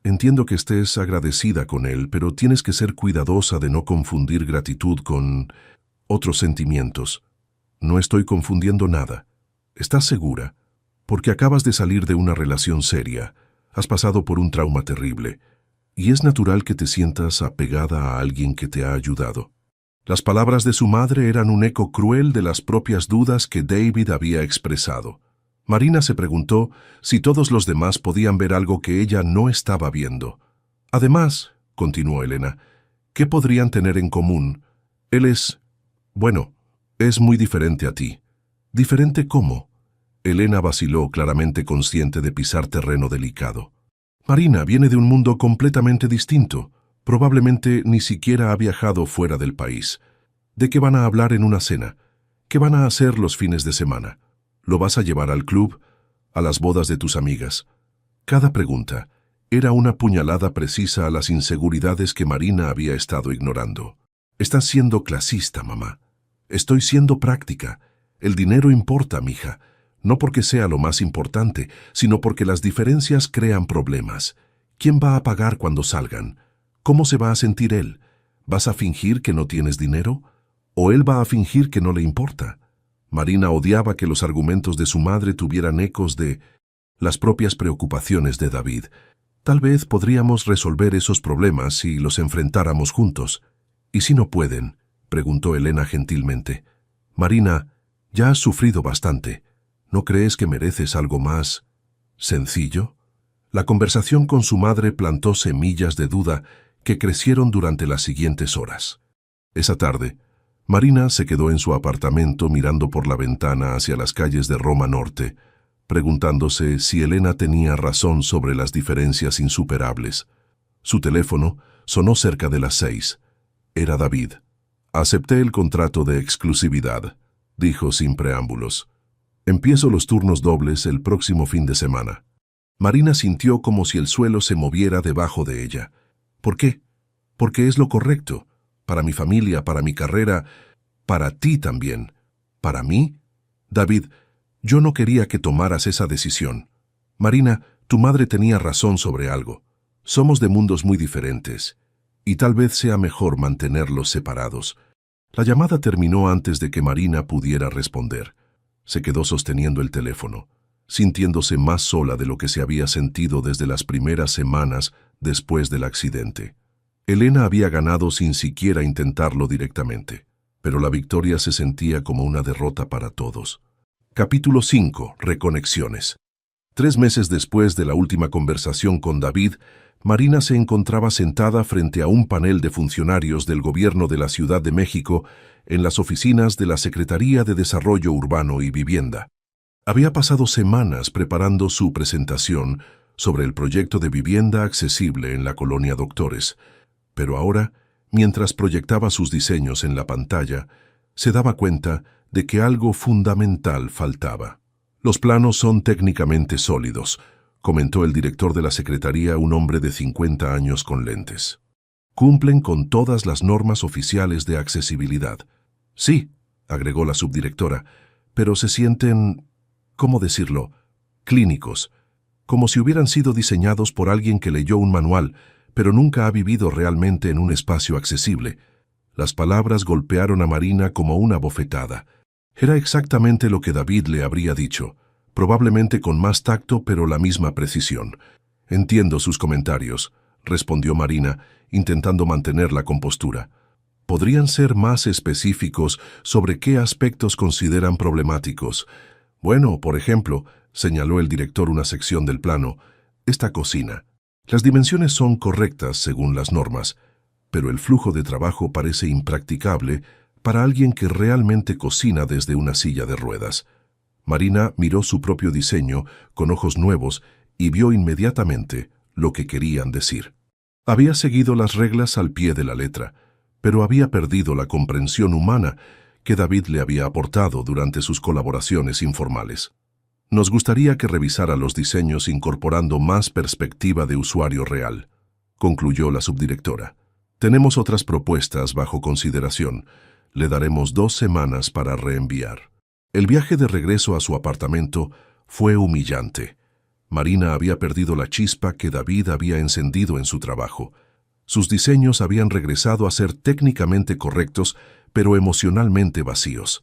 Speaker 1: entiendo que estés agradecida con él, pero tienes que ser cuidadosa de no confundir gratitud con otros sentimientos». «No estoy confundiendo nada». «¿Estás segura? Porque acabas de salir de una relación seria, has pasado por un trauma terrible, y es natural que te sientas apegada a alguien que te ha ayudado». Las palabras de su madre eran un eco cruel de las propias dudas que David había expresado. Marina se preguntó si todos los demás podían ver algo que ella no estaba viendo. «Además», continuó Elena, «¿qué podrían tener en común? Él es... bueno, es muy diferente a ti». «¿Diferente cómo?». Elena vaciló, claramente consciente de pisar terreno delicado. «Marina viene de un mundo completamente distinto. Probablemente ni siquiera ha viajado fuera del país. ¿De qué van a hablar en una cena? ¿Qué van a hacer los fines de semana? ¿Lo vas a llevar al club? ¿A las bodas de tus amigas?». Cada pregunta, Era una puñalada precisa a las inseguridades que Marina había estado ignorando. Estás siendo clasista, mamá. Estoy siendo práctica. El dinero importa, mija. No porque sea lo más importante, sino porque las diferencias crean problemas. ¿Quién va a pagar cuando salgan? ¿Cómo se va a sentir él? ¿Vas a fingir que no tienes dinero? ¿O él va a fingir que no le importa? Marina odiaba que los argumentos de su madre tuvieran ecos de las propias preocupaciones de David. Tal vez podríamos resolver esos problemas si los enfrentáramos juntos. ¿Y si no pueden?, preguntó Elena gentilmente. Marina, ya has sufrido bastante. ¿No crees que mereces algo más sencillo? La conversación con su madre plantó semillas de duda que crecieron durante las siguientes horas. Esa tarde, Marina se quedó en su apartamento mirando por la ventana hacia las calles de Roma Norte, preguntándose si Elena tenía razón sobre las diferencias insuperables. Su teléfono sonó cerca de las 6. Era David. Acepté el contrato de exclusividad, dijo sin preámbulos. Empiezo los turnos dobles el próximo fin de semana. Marina sintió como si el suelo se moviera debajo de ella. ¿Por qué? Porque es lo correcto. Para mi familia, para mi carrera, para ti también. ¿Para mí? David, yo no quería que tomaras esa decisión. Marina, tu madre tenía razón sobre algo. Somos de mundos muy diferentes, y tal vez sea mejor mantenerlos separados. La llamada terminó antes de que Marina pudiera responder. Se quedó sosteniendo el teléfono, sintiéndose más sola de lo que se había sentido desde las primeras semanas después del accidente. Elena había ganado sin siquiera intentarlo directamente, pero la victoria se sentía como una derrota para todos. Capítulo 5. Reconexiones. 3 meses después de la última conversación con David, Marina se encontraba sentada frente a un panel de funcionarios del gobierno de la Ciudad de México en las oficinas de la Secretaría de Desarrollo Urbano y Vivienda. Había pasado semanas preparando su presentación sobre el proyecto de vivienda accesible en la colonia Doctores, pero ahora, mientras proyectaba sus diseños en la pantalla, se daba cuenta de que algo fundamental faltaba. Los planos son técnicamente sólidos, comentó el director de la Secretaría, un hombre de 50 años con lentes. Cumplen con todas las normas oficiales de accesibilidad. Sí, agregó la subdirectora, pero se sienten, ¿cómo decirlo?, clínicos, como si hubieran sido diseñados por alguien que leyó un manual, pero nunca ha vivido realmente en un espacio accesible. Las palabras golpearon a Marina como una bofetada. Era exactamente lo que David le habría dicho, probablemente con más tacto pero la misma precisión. Entiendo sus comentarios, respondió Marina, intentando mantener la compostura. ¿Podrían ser más específicos sobre qué aspectos consideran problemáticos? Bueno, por ejemplo, señaló el director una sección del plano, esta cocina. Las dimensiones son correctas según las normas, pero el flujo de trabajo parece impracticable para alguien que realmente cocina desde una silla de ruedas. Marina miró su propio diseño con ojos nuevos y vio inmediatamente lo que querían decir. Había seguido las reglas al pie de la letra, pero había perdido la comprensión humana que David le había aportado durante sus colaboraciones informales. Nos gustaría que revisara los diseños incorporando más perspectiva de usuario real, concluyó la subdirectora. Tenemos otras propuestas bajo consideración. Le daremos 2 semanas para reenviar. El viaje de regreso a su apartamento fue humillante. Marina había perdido la chispa que David había encendido en su trabajo. Sus diseños habían regresado a ser técnicamente correctos, pero emocionalmente vacíos.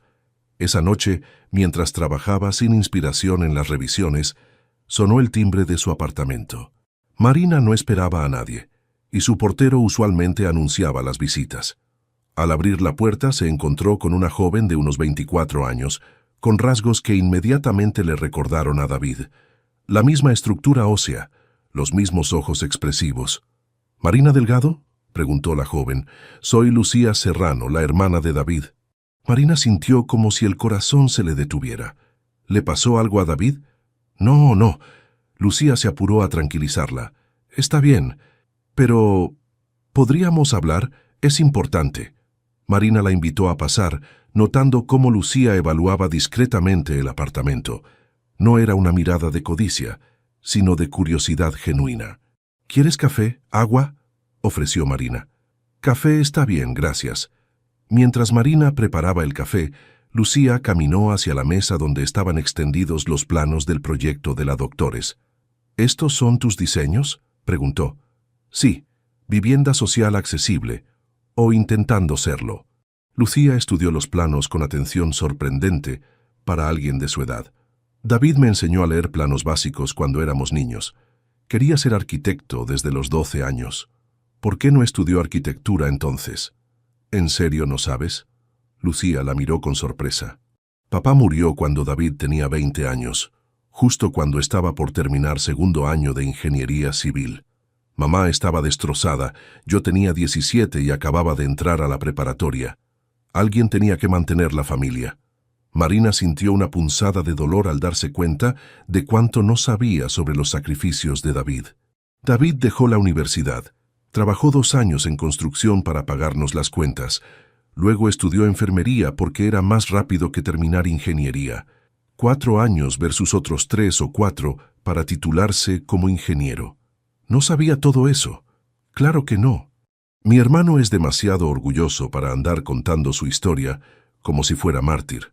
Speaker 1: Esa noche, mientras trabajaba sin inspiración en las revisiones, sonó el timbre de su apartamento. Marina no esperaba a nadie, y su portero usualmente anunciaba las visitas. Al abrir la puerta se encontró con una joven de unos 24 años, con rasgos que inmediatamente le recordaron a David. La misma estructura ósea, los mismos ojos expresivos. ¿Marina Delgado?, preguntó la joven. Soy Lucía Serrano, la hermana de David. Marina sintió como si el corazón se le detuviera. ¿Le pasó algo a David? No, no. Lucía se apuró a tranquilizarla. Está bien, pero ¿podríamos hablar? Es importante. Marina la invitó a pasar, notando cómo Lucía evaluaba discretamente el apartamento. No era una mirada de codicia, sino de curiosidad genuina. ¿Quieres café? ¿Agua?, ofreció Marina. Café está bien, gracias. Mientras Marina preparaba el café, Lucía caminó hacia la mesa donde estaban extendidos los planos del proyecto de la Doctores. ¿Estos son tus diseños?, preguntó. Sí, vivienda social accesible, o intentando serlo. Lucía estudió los planos con atención sorprendente para alguien de su edad. David me enseñó a leer planos básicos cuando éramos niños. Quería ser arquitecto desde los 12 años. ¿Por qué no estudió arquitectura entonces? ¿En serio no sabes? Lucía la miró con sorpresa. Papá murió cuando David tenía 20 años, justo cuando estaba por terminar segundo año de ingeniería civil. Mamá estaba destrozada, yo tenía 17 y acababa de entrar a la preparatoria. Alguien tenía que mantener la familia. Marina sintió una punzada de dolor al darse cuenta de cuánto no sabía sobre los sacrificios de David. David dejó la universidad. Trabajó 2 años en construcción para pagarnos las cuentas. Luego estudió enfermería porque era más rápido que terminar ingeniería. 4 años versus otros 3 o 4 para titularse como ingeniero. ¿No sabía todo eso? Claro que no. Mi hermano es demasiado orgulloso para andar contando su historia como si fuera mártir.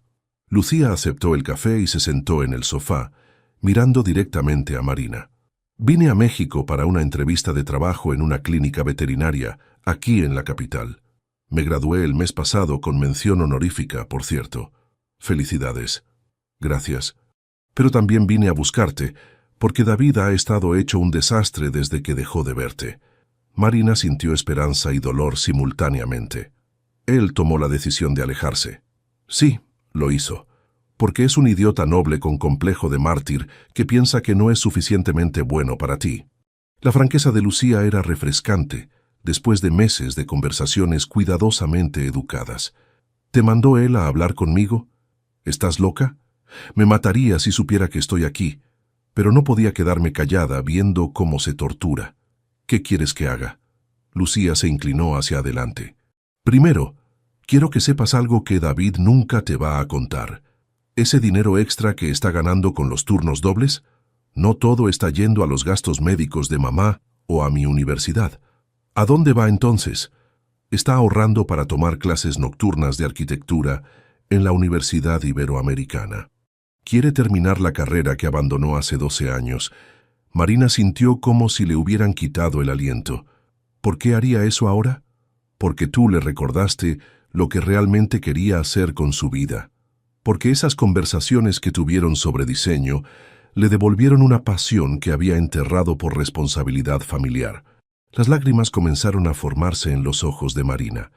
Speaker 1: Lucía aceptó el café y se sentó en el sofá, mirando directamente a Marina. Vine a México para una entrevista de trabajo en una clínica veterinaria, aquí en la capital. Me gradué el mes pasado con mención honorífica, por cierto. Felicidades. Gracias. Pero también vine a buscarte, porque David ha estado hecho un desastre desde que dejó de verte. Marina sintió esperanza y dolor simultáneamente. Él tomó la decisión de alejarse. Sí, lo hizo, porque es un idiota noble con complejo de mártir que piensa que no es suficientemente bueno para ti. La franqueza de Lucía era refrescante, después de meses de conversaciones cuidadosamente educadas. ¿Te mandó él a hablar conmigo? ¿Estás loca? Me mataría si supiera que estoy aquí, pero no podía quedarme callada viendo cómo se tortura. ¿Qué quieres que haga? Lucía se inclinó hacia adelante. Primero, quiero que sepas algo que David nunca te va a contar. Ese dinero extra que está ganando con los turnos dobles, no todo está yendo a los gastos médicos de mamá o a mi universidad. ¿A dónde va entonces? Está ahorrando para tomar clases nocturnas de arquitectura en la Universidad Iberoamericana. Quiere terminar la carrera que abandonó hace 12 años. Marina sintió como si le hubieran quitado el aliento. ¿Por qué haría eso ahora? Porque tú le recordaste lo que realmente quería hacer con su vida. Porque esas conversaciones que tuvieron sobre diseño le devolvieron una pasión que había enterrado por responsabilidad familiar. Las lágrimas comenzaron a formarse en los ojos de Marina.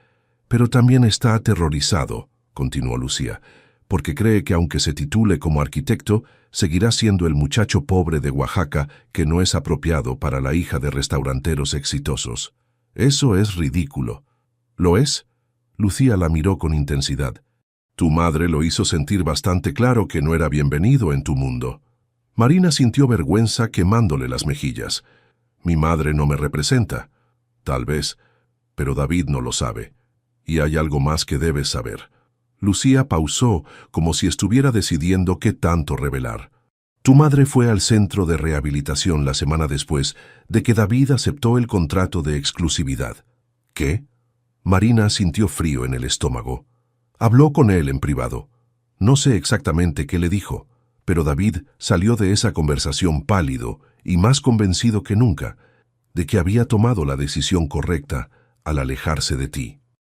Speaker 1: Pero también está aterrorizado, continuó Lucía, porque cree que aunque se titule como arquitecto, seguirá siendo el muchacho pobre de Oaxaca que no es apropiado para la hija de restauranteros exitosos. Eso es ridículo. ¿Lo es? Lucía la miró con intensidad. Tu madre lo hizo sentir bastante claro que no era bienvenido en tu mundo. Marina sintió vergüenza quemándole las mejillas. Mi madre no me representa. Tal vez, pero David no lo sabe. Y hay algo más que debes saber. Lucía pausó como si estuviera decidiendo qué tanto revelar. Tu madre fue al centro de rehabilitación la semana después de que David aceptó el contrato de exclusividad. ¿Qué? Marina sintió frío en el estómago. Habló con él en privado. No sé exactamente qué le dijo, pero David salió de esa conversación pálido y más convencido que nunca de que había tomado la decisión correcta al alejarse de ti.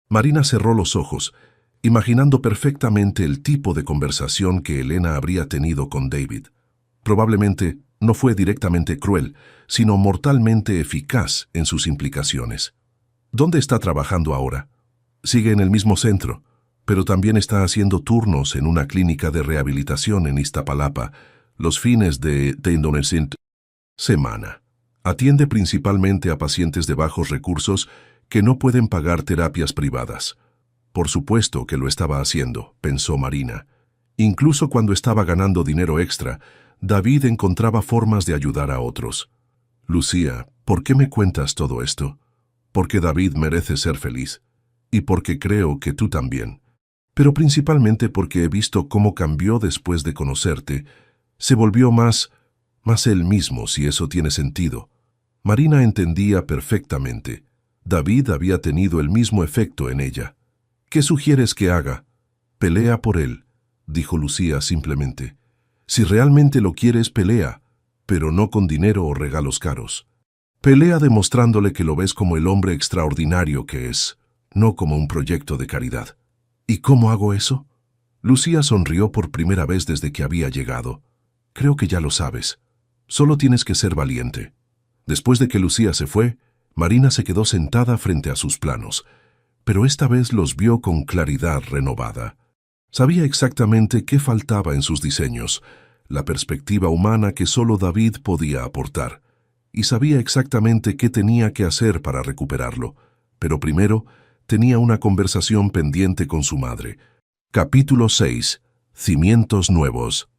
Speaker 1: Marina cerró los ojos, imaginando perfectamente el tipo de conversación que Elena habría tenido con David. Probablemente no fue directamente cruel, sino mortalmente eficaz en sus implicaciones. ¿Dónde está trabajando ahora? Sigue en el mismo centro, pero también está haciendo turnos en una clínica de rehabilitación en Iztapalapa, los fines de semana. Atiende principalmente a pacientes de bajos recursos que no pueden pagar terapias privadas. Por supuesto que lo estaba haciendo, pensó Marina. Incluso cuando estaba ganando dinero extra, David encontraba formas de ayudar a otros. Lucía, ¿por qué me cuentas todo esto? Porque David merece ser feliz. Y porque creo que tú también. Pero principalmente porque he visto cómo cambió después de conocerte. Se volvió más él mismo, si eso tiene sentido. Marina entendía perfectamente. David había tenido el mismo efecto en ella. ¿Qué sugieres que haga? Pelea por él, dijo Lucía simplemente. Si realmente lo quieres, pelea, pero no con dinero o regalos caros. Pelea demostrándole que lo ves como el hombre extraordinario que es, no como un proyecto de caridad. ¿Y cómo hago eso? Lucía sonrió por primera vez desde que había llegado. Creo que ya lo sabes. Solo tienes que ser valiente. Después de que Lucía se fue, Marina se quedó sentada frente a sus planos, pero esta vez los vio con claridad renovada. Sabía exactamente qué faltaba en sus diseños, la perspectiva humana que solo David podía aportar, y sabía exactamente qué tenía que hacer para recuperarlo, pero primero tenía una conversación pendiente con su madre. Capítulo 6. Cimientos nuevos.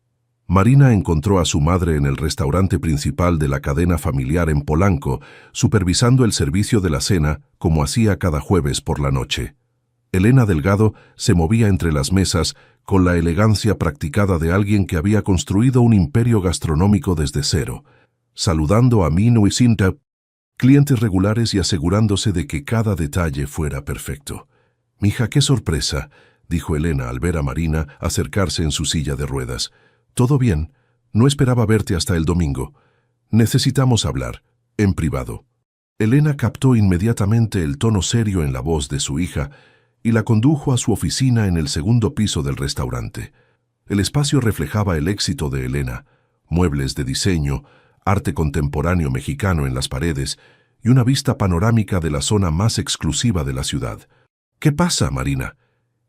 Speaker 1: Marina encontró a su madre en el restaurante principal de la cadena familiar en Polanco, supervisando el servicio de la cena como hacía cada jueves por la noche. Elena Delgado se movía entre las mesas con la elegancia practicada de alguien que había construido un imperio gastronómico desde cero, saludando a Mino y Cinta, clientes regulares, y asegurándose de que cada detalle fuera perfecto. «Mija, qué sorpresa», dijo Elena al ver a Marina acercarse en su silla de ruedas. «Todo bien. No esperaba verte hasta el domingo. Necesitamos hablar, en privado». Elena captó inmediatamente el tono serio en la voz de su hija y la condujo a su oficina en el segundo piso del restaurante. El espacio reflejaba el éxito de Elena: muebles de diseño, arte contemporáneo mexicano en las paredes y una vista panorámica de la zona más exclusiva de la ciudad. «¿Qué pasa, Marina?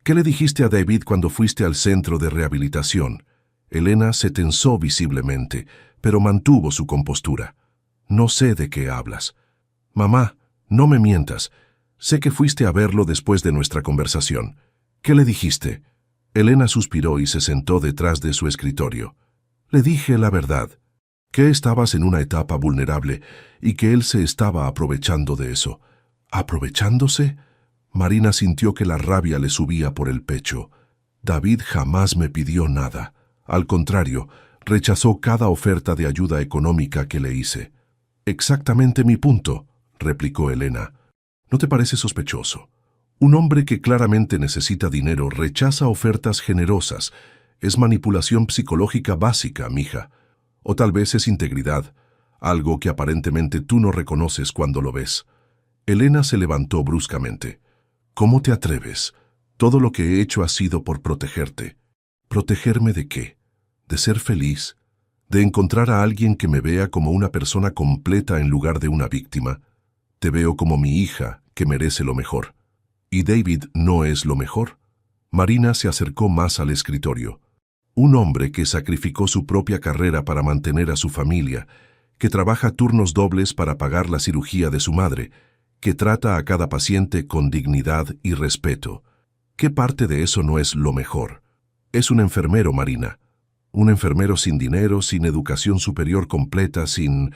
Speaker 1: ¿Qué le dijiste a David cuando fuiste al centro de rehabilitación?» Elena se tensó visiblemente, pero mantuvo su compostura. «No sé de qué hablas». «Mamá, no me mientas. Sé que fuiste a verlo después de nuestra conversación. ¿Qué le dijiste?» Elena suspiró y se sentó detrás de su escritorio. «Le dije la verdad, que estabas en una etapa vulnerable y que él se estaba aprovechando de eso». «¿Aprovechándose?» Marina sintió que la rabia le subía por el pecho. «David jamás me pidió nada. Al contrario, rechazó cada oferta de ayuda económica que le hice». «Exactamente mi punto», replicó Elena. «¿No te parece sospechoso? Un hombre que claramente necesita dinero rechaza ofertas generosas. Es manipulación psicológica básica, mija. O tal vez es integridad, algo que aparentemente tú no reconoces cuando lo ves». Elena se levantó bruscamente. «¿Cómo te atreves? Todo lo que he hecho ha sido por protegerte». «¿Protegerme de qué? ¿De ser feliz? ¿De encontrar a alguien que me vea como una persona completa en lugar de una víctima? Te veo como mi hija, que merece lo mejor. ¿Y David no es lo mejor?» Marina se acercó más al escritorio. «Un hombre que sacrificó su propia carrera para mantener a su familia, que trabaja turnos dobles para pagar la cirugía de su madre, que trata a cada paciente con dignidad y respeto. ¿Qué parte de eso no es lo mejor? Es un enfermero, Marina. Un enfermero sin dinero, sin educación superior completa, sin...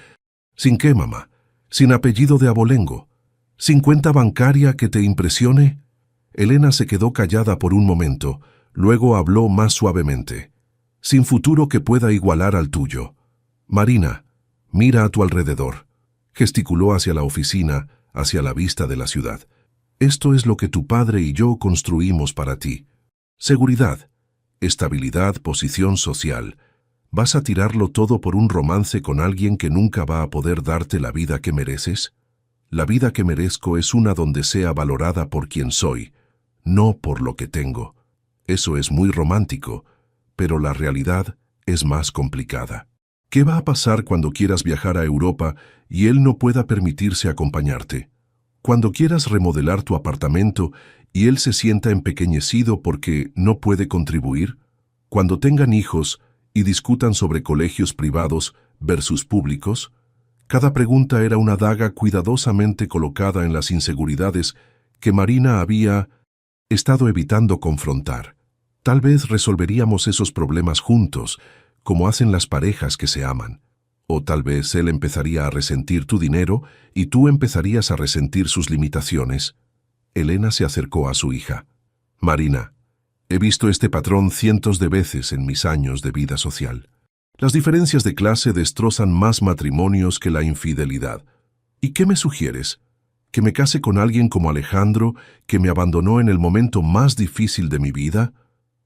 Speaker 1: ¿Sin qué, mamá? Sin apellido de abolengo. ¿Sin cuenta bancaria que te impresione?» Elena se quedó callada por un momento, luego habló más suavemente. «Sin futuro que pueda igualar al tuyo. Marina, mira a tu alrededor». Gesticuló hacia la oficina, hacia la vista de la ciudad. «Esto es lo que tu padre y yo construimos para ti. Seguridad, estabilidad, posición social. ¿Vas a tirarlo todo por un romance con alguien que nunca va a poder darte la vida que mereces? La vida que merezco es una donde sea valorada por quien soy, no por lo que tengo. Eso es muy romántico, pero la realidad es más complicada. ¿Qué va a pasar cuando quieras viajar a Europa y él no pueda permitirse acompañarte? Cuando quieras remodelar tu apartamento y él se sienta empequeñecido porque no puede contribuir? Cuando tengan hijos y discutan sobre colegios privados versus públicos? Cada pregunta era una daga cuidadosamente colocada en las inseguridades que Marina había estado evitando confrontar. Tal vez resolveríamos esos problemas juntos, como hacen las parejas que se aman. O tal vez él empezaría a resentir tu dinero y tú empezarías a resentir sus limitaciones. Elena se acercó a su hija. «Marina, he visto este patrón cientos de veces en mis años de vida social. Las diferencias de clase destrozan más matrimonios que la infidelidad. ¿Y qué me sugieres? ¿Que me case con alguien como Alejandro, que me abandonó en el momento más difícil de mi vida?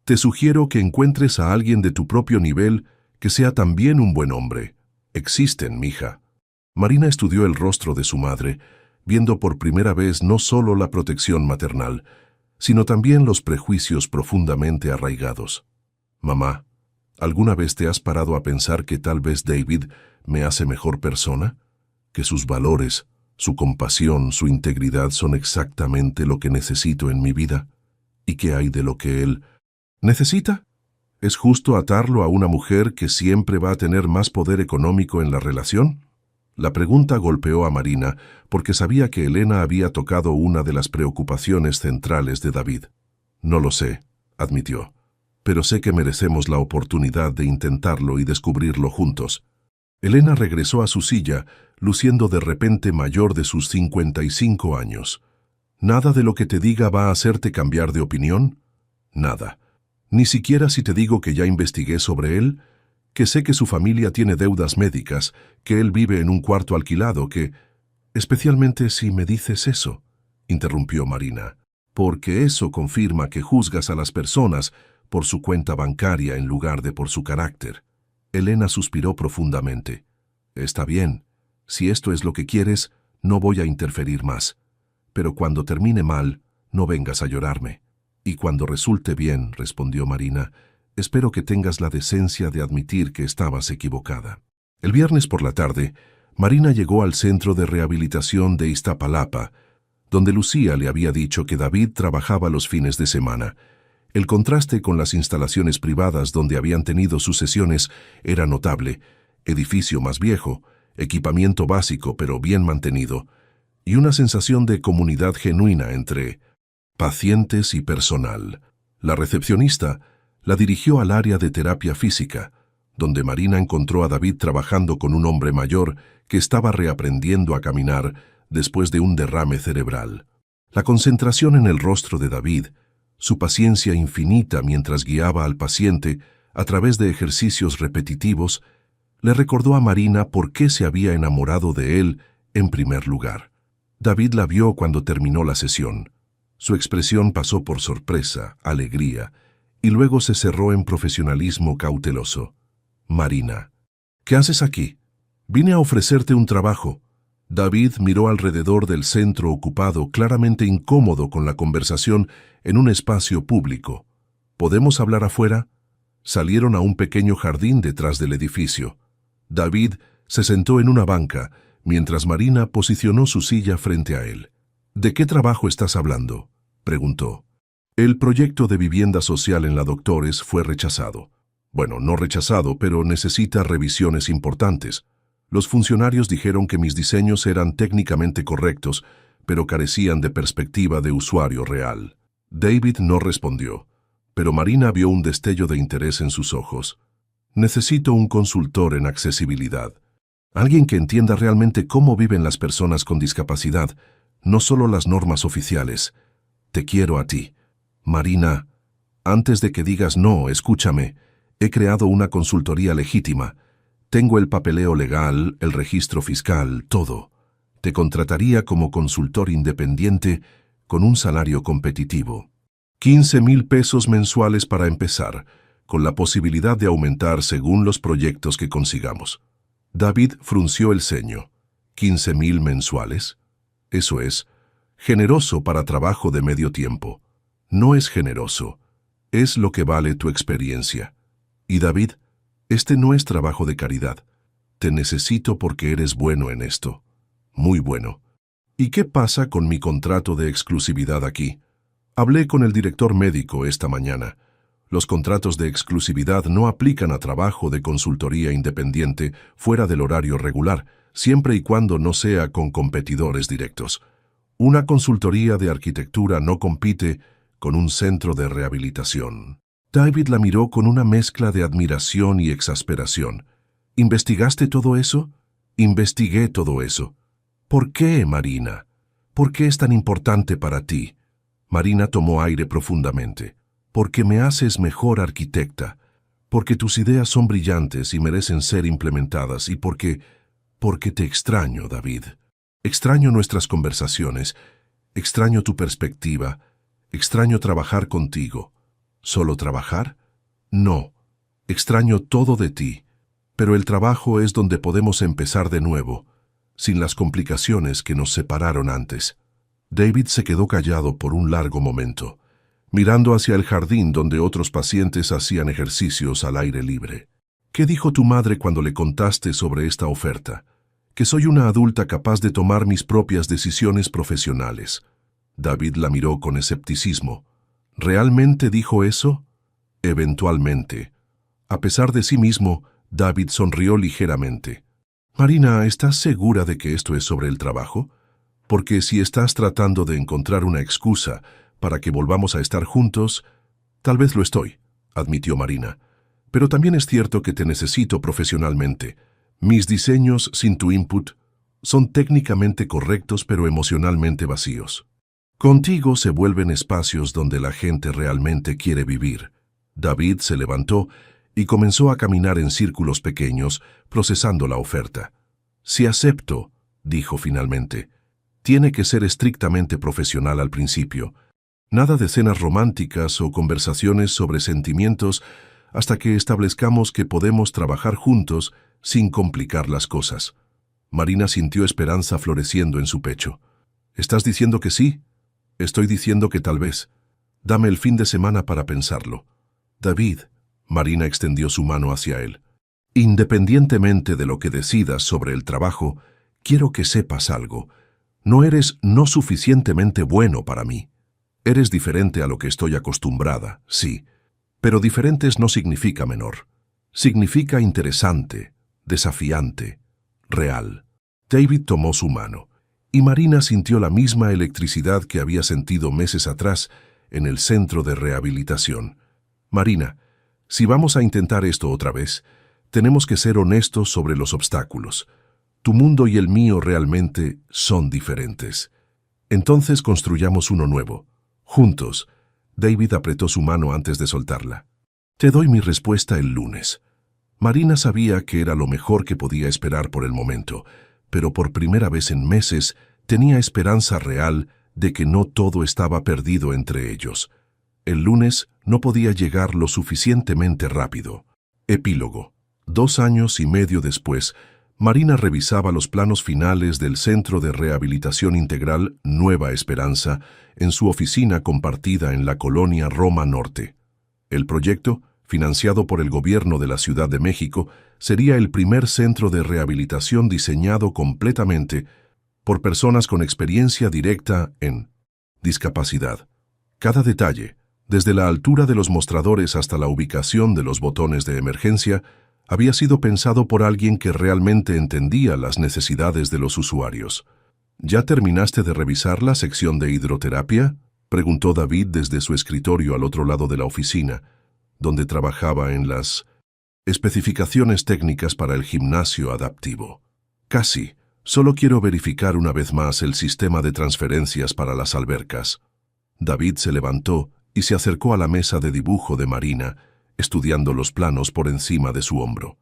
Speaker 1: Te sugiero que encuentres a alguien de tu propio nivel que sea también un buen hombre. Existen, mija. Marina estudió el rostro de su madre, viendo por primera vez no solo la protección maternal, sino también los prejuicios profundamente arraigados. Mamá, ¿alguna vez te has parado a pensar que tal vez David me hace mejor persona? Que sus valores, su compasión, su integridad son exactamente lo que necesito en mi vida. ¿Y qué hay de lo que él necesita? ¿Es justo atarlo a una mujer que siempre va a tener más poder económico en la relación? La pregunta golpeó a Marina porque sabía que Elena había tocado una de las preocupaciones centrales de David. No lo sé, admitió, pero sé que merecemos la oportunidad de intentarlo y descubrirlo juntos. Elena regresó a su silla, luciendo de repente mayor de sus 55 años. ¿Nada de lo que te diga va a hacerte cambiar de opinión? Nada. Ni siquiera si te digo que ya investigué sobre él, que sé que su familia tiene deudas médicas, que él vive en un cuarto alquilado, que... Especialmente si me dices eso, interrumpió Marina, porque eso confirma que juzgas a las personas por su cuenta bancaria en lugar de por su carácter. Elena suspiró profundamente. Está bien, si esto es lo que quieres, no voy a interferir más. Pero cuando termine mal, no vengas a llorarme. Y cuando resulte bien, respondió Marina, espero que tengas la decencia de admitir que estabas equivocada. El viernes por la tarde, Marina llegó al centro de rehabilitación de Iztapalapa, donde Lucía le había dicho que David trabajaba los fines de semana. El contraste con las instalaciones privadas donde habían tenido sus sesiones era notable. Edificio más viejo, equipamiento básico pero bien mantenido, y una sensación de comunidad genuina entre pacientes y personal. La recepcionista la dirigió al área de terapia física, donde Marina encontró a David trabajando con un hombre mayor que estaba reaprendiendo a caminar después de un derrame cerebral. La concentración en el rostro de David, su paciencia infinita mientras guiaba al paciente a través de ejercicios repetitivos, le recordó a Marina por qué se había enamorado de él en primer lugar. David la vio cuando terminó la sesión. Su expresión pasó por sorpresa, alegría, y luego se cerró en profesionalismo cauteloso. Marina, ¿qué haces aquí? Vine a ofrecerte un trabajo. David miró alrededor del centro ocupado, claramente incómodo con la conversación en un espacio público. ¿Podemos hablar afuera? Salieron a un pequeño jardín detrás del edificio. David se sentó en una banca, mientras Marina posicionó su silla frente a él. ¿De qué trabajo estás hablando?, preguntó. El proyecto de vivienda social en la Doctores fue rechazado. Bueno, no rechazado, pero necesita revisiones importantes. Los funcionarios dijeron que mis diseños eran técnicamente correctos, pero carecían de perspectiva de usuario real. David no respondió, pero Marina vio un destello de interés en sus ojos. Necesito un consultor en accesibilidad. Alguien que entienda realmente cómo viven las personas con discapacidad, no solo las normas oficiales. Te quiero a ti. Marina, antes de que digas no, escúchame. He creado una consultoría legítima. Tengo el papeleo legal, el registro fiscal, todo. Te contrataría como consultor independiente con un salario competitivo. 15,000 pesos mensuales para empezar, con la posibilidad de aumentar según los proyectos que consigamos. David frunció el ceño. ¿15,000 mensuales? Eso es generoso para trabajo de medio tiempo. No es generoso. Es lo que vale tu experiencia. Y David, este no es trabajo de caridad. Te necesito porque eres bueno en esto. Muy bueno. ¿Y qué pasa con mi contrato de exclusividad aquí? Hablé con el director médico esta mañana. Los contratos de exclusividad no aplican a trabajo de consultoría independiente fuera del horario regular, siempre y cuando no sea con competidores directos. Una consultoría de arquitectura no compite con un centro de rehabilitación. David la miró con una mezcla de admiración y exasperación. ¿Investigaste todo eso? Investigué todo eso. ¿Por qué, Marina? ¿Por qué es tan importante para ti? Marina tomó aire profundamente. Porque me haces mejor arquitecta, porque tus ideas son brillantes y merecen ser implementadas, y porque te extraño, David. Extraño nuestras conversaciones, extraño tu perspectiva, extraño trabajar contigo. ¿Solo trabajar? No, extraño todo de ti, pero el trabajo es donde podemos empezar de nuevo, sin las complicaciones que nos separaron antes. David se quedó callado por un largo momento, mirando hacia el jardín donde otros pacientes hacían ejercicios al aire libre. ¿Qué dijo tu madre cuando le contaste sobre esta oferta? Que soy una adulta capaz de tomar mis propias decisiones profesionales. David la miró con escepticismo. ¿Realmente dijo eso? Eventualmente. A pesar de sí mismo, David sonrió ligeramente. Marina, ¿estás segura de que esto es sobre el trabajo? Porque si estás tratando de encontrar una excusa para que volvamos a estar juntos, tal vez lo estoy, admitió Marina. Pero también es cierto que te necesito profesionalmente. Mis diseños sin tu input son técnicamente correctos pero emocionalmente vacíos. Contigo se vuelven espacios donde la gente realmente quiere vivir. David se levantó y comenzó a caminar en círculos pequeños, procesando la oferta. Si acepto, dijo finalmente, tiene que ser estrictamente profesional al principio. Nada de cenas románticas o conversaciones sobre sentimientos hasta que establezcamos que podemos trabajar juntos sin complicar las cosas. Marina sintió esperanza floreciendo en su pecho. ¿Estás diciendo que sí? Estoy diciendo que tal vez. Dame el fin de semana para pensarlo. David, Marina extendió su mano hacia él. Independientemente de lo que decidas sobre el trabajo, quiero que sepas algo. No eres no suficientemente bueno para mí. Eres diferente a lo que estoy acostumbrada, sí. Pero diferentes no significa menor. Significa interesante, desafiante, real. David tomó su mano, y Marina sintió la misma electricidad que había sentido meses atrás en el centro de rehabilitación. Marina, si vamos a intentar esto otra vez, tenemos que ser honestos sobre los obstáculos. Tu mundo y el mío realmente son diferentes. Entonces construyamos uno nuevo. Juntos. David apretó su mano antes de soltarla. Te doy mi respuesta el lunes. Marina sabía que era lo mejor que podía esperar por el momento, pero por primera vez en meses tenía esperanza real de que no todo estaba perdido entre ellos. El lunes no podía llegar lo suficientemente rápido. Epílogo. 2 años y medio después, Marina revisaba los planos finales del Centro de Rehabilitación Integral Nueva Esperanza en su oficina compartida en la colonia Roma Norte. El proyecto, financiado por el gobierno de la Ciudad de México, sería el primer centro de rehabilitación diseñado completamente por personas con experiencia directa en discapacidad. Cada detalle, desde la altura de los mostradores hasta la ubicación de los botones de emergencia, había sido pensado por alguien que realmente entendía las necesidades de los usuarios. ¿Ya terminaste de revisar la sección de hidroterapia?, preguntó David desde su escritorio al otro lado de la oficina, donde trabajaba en las especificaciones técnicas para el gimnasio adaptivo. Casi. Solo quiero verificar una vez más el sistema de transferencias para las albercas. David se levantó y se acercó a la mesa de dibujo de Marina, estudiando los planos por encima de su hombro.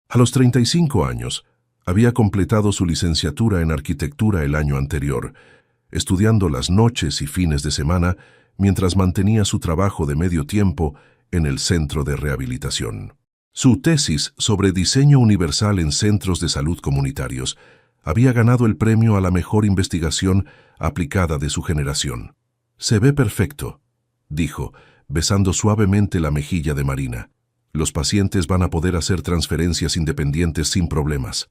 Speaker 1: A los 35 años, había completado su licenciatura en arquitectura el año anterior, estudiando las noches y fines de semana mientras mantenía su trabajo de medio tiempo en el centro de rehabilitación. Su tesis sobre diseño universal en centros de salud comunitarios había ganado el premio a la mejor investigación aplicada de su generación. «Se ve perfecto», dijo, besando suavemente la mejilla de Marina. «Los pacientes van a poder hacer transferencias independientes sin problemas».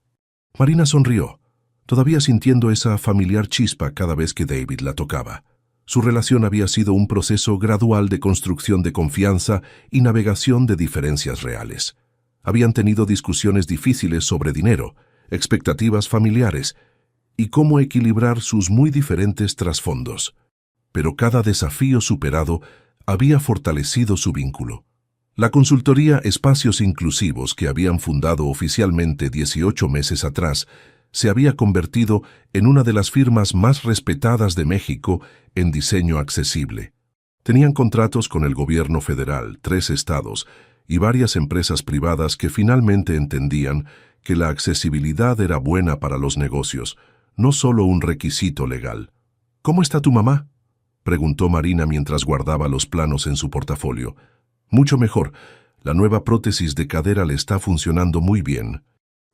Speaker 1: Marina sonrió, todavía sintiendo esa familiar chispa cada vez que David la tocaba. Su relación había sido un proceso gradual de construcción de confianza y navegación de diferencias reales. Habían tenido discusiones difíciles sobre dinero, expectativas familiares y cómo equilibrar sus muy diferentes trasfondos. Pero cada desafío superado había fortalecido su vínculo. La consultoría Espacios Inclusivos, que habían fundado oficialmente 18 meses atrás, se había convertido en una de las firmas más respetadas de México en diseño accesible. Tenían contratos con el gobierno federal, 3 estados y varias empresas privadas que finalmente entendían que la accesibilidad era buena para los negocios, no solo un requisito legal. ¿Cómo está tu mamá?, preguntó Marina mientras guardaba los planos en su portafolio. Mucho mejor. La nueva prótesis de cadera le está funcionando muy bien.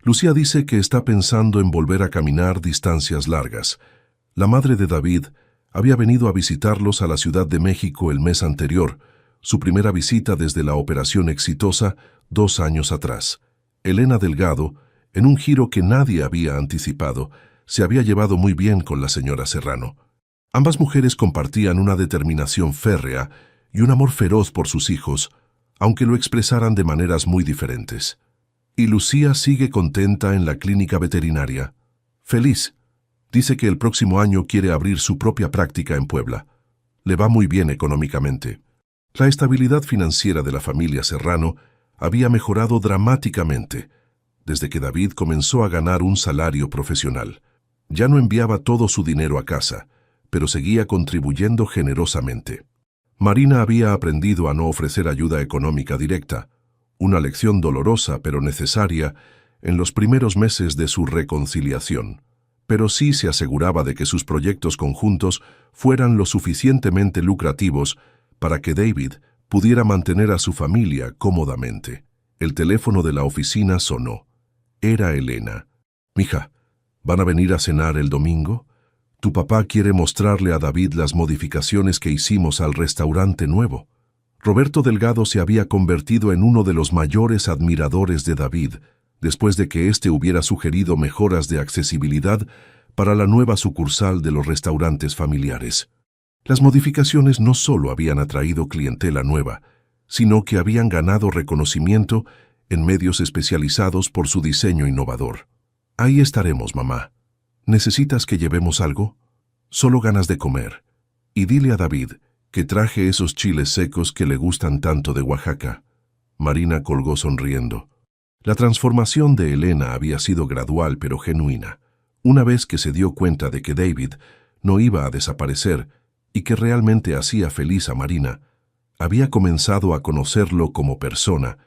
Speaker 1: Lucía dice que está pensando en volver a caminar distancias largas. La madre de David había venido a visitarlos a la Ciudad de México el mes anterior, su primera visita desde la operación exitosa 2 años atrás. Elena Delgado, en un giro que nadie había anticipado, se había llevado muy bien con la señora Serrano. Ambas mujeres compartían una determinación férrea y un amor feroz por sus hijos, aunque lo expresaran de maneras muy diferentes. Y Lucía sigue contenta en la clínica veterinaria. Feliz. Dice que el próximo año quiere abrir su propia práctica en Puebla. Le va muy bien económicamente. La estabilidad financiera de la familia Serrano había mejorado dramáticamente desde que David comenzó a ganar un salario profesional. Ya no enviaba todo su dinero a casa, pero seguía contribuyendo generosamente. Marina había aprendido a no ofrecer ayuda económica directa, una lección dolorosa pero necesaria en los primeros meses de su reconciliación, pero sí se aseguraba de que sus proyectos conjuntos fueran lo suficientemente lucrativos para que David pudiera mantener a su familia cómodamente. El teléfono de la oficina sonó. Era Elena. «Mija, ¿van a venir a cenar el domingo? Tu papá quiere mostrarle a David las modificaciones que hicimos al restaurante nuevo». Roberto Delgado se había convertido en uno de los mayores admiradores de David, después de que éste hubiera sugerido mejoras de accesibilidad para la nueva sucursal de los restaurantes familiares. Las modificaciones no solo habían atraído clientela nueva, sino que habían ganado reconocimiento en medios especializados por su diseño innovador. «Ahí estaremos, mamá. ¿Necesitas que llevemos algo? Solo ganas de comer. Y dile a David que traje esos chiles secos que le gustan tanto de Oaxaca». Marina colgó sonriendo. La transformación de Elena había sido gradual pero genuina. Una vez que se dio cuenta de que David no iba a desaparecer y que realmente hacía feliz a Marina, había comenzado a conocerlo como persona,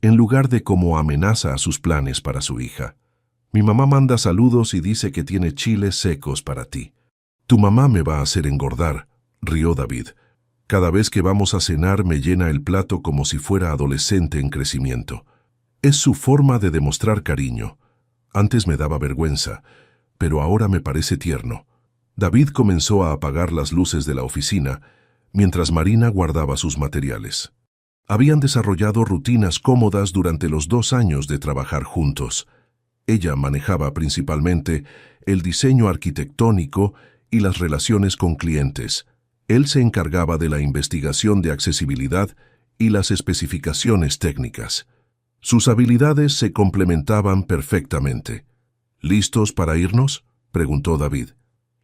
Speaker 1: en lugar de como amenaza a sus planes para su hija. «Mi mamá manda saludos y dice que tiene chiles secos para ti». «Tu mamá me va a hacer engordar», rió David. «Cada vez que vamos a cenar me llena el plato como si fuera adolescente en crecimiento». Es su forma de demostrar cariño. Antes me daba vergüenza, pero ahora me parece tierno. David comenzó a apagar las luces de la oficina, mientras Marina guardaba sus materiales. Habían desarrollado rutinas cómodas durante los 2 años de trabajar juntos. Ella manejaba principalmente el diseño arquitectónico y las relaciones con clientes. Él se encargaba de la investigación de accesibilidad y las especificaciones técnicas. Sus habilidades se complementaban perfectamente. «¿Listos para irnos?», preguntó David.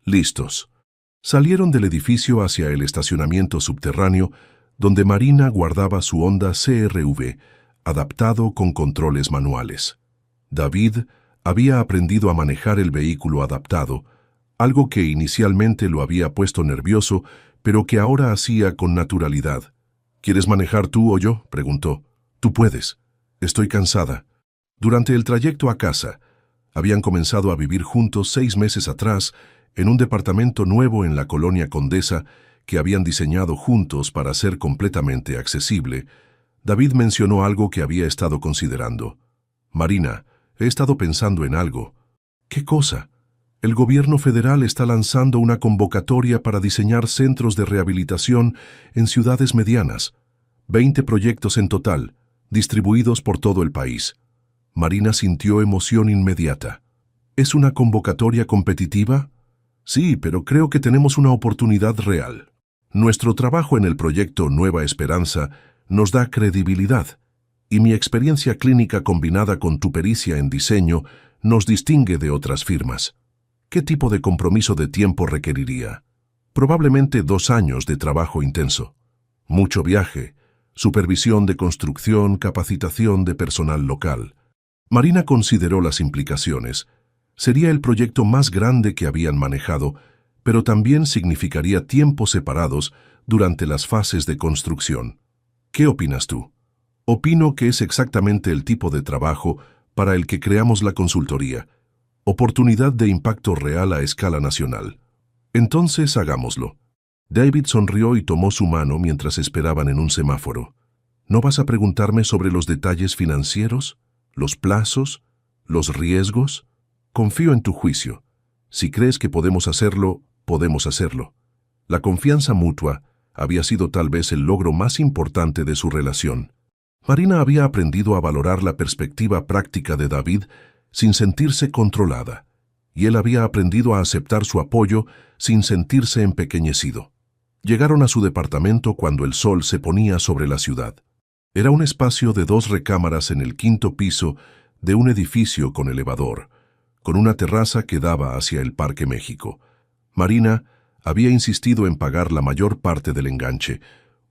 Speaker 1: «Listos». Salieron del edificio hacia el estacionamiento subterráneo, donde Marina guardaba su Honda CR-V, adaptado con controles manuales. David había aprendido a manejar el vehículo adaptado, algo que inicialmente lo había puesto nervioso, pero que ahora hacía con naturalidad. «¿Quieres manejar tú o yo?», preguntó. «Tú puedes. Estoy cansada». Durante el trayecto a casa, habían comenzado a vivir juntos 6 meses atrás en un departamento nuevo en la colonia Condesa que habían diseñado juntos para ser completamente accesible. David mencionó algo que había estado considerando. «Marina, he estado pensando en algo». «¿Qué cosa?». «El gobierno federal está lanzando una convocatoria para diseñar centros de rehabilitación en ciudades medianas. 20 proyectos en total, distribuidos por todo el país». Marina sintió emoción inmediata. «¿Es una convocatoria competitiva?». «Sí, pero creo que tenemos una oportunidad real. Nuestro trabajo en el proyecto Nueva Esperanza nos da credibilidad, y mi experiencia clínica combinada con tu pericia en diseño nos distingue de otras firmas». «¿Qué tipo de compromiso de tiempo requeriría?». «Probablemente 2 años de trabajo intenso. Mucho viaje, supervisión de construcción, capacitación de personal local». Marina consideró las implicaciones. Sería el proyecto más grande que habían manejado, pero también significaría tiempos separados durante las fases de construcción. «¿Qué opinas tú?». «Opino que es exactamente el tipo de trabajo para el que creamos la consultoría. Oportunidad de impacto real a escala nacional. Entonces hagámoslo. David sonrió y tomó su mano mientras esperaban en un semáforo. ¿No vas a preguntarme sobre los detalles financieros, los plazos, los riesgos? Confío en tu juicio. Si crees que podemos hacerlo, podemos hacerlo. La confianza mutua había sido tal vez el logro más importante de su relación. Marina había aprendido a valorar la perspectiva práctica de David sin sentirse controlada, y él había aprendido a aceptar su apoyo sin sentirse empequeñecido. Llegaron a su departamento cuando el sol se ponía sobre la ciudad. Era un espacio de 2 recámaras en el 5º piso de un edificio con elevador, con una terraza que daba hacia el Parque México. Marina había insistido en pagar la mayor parte del enganche,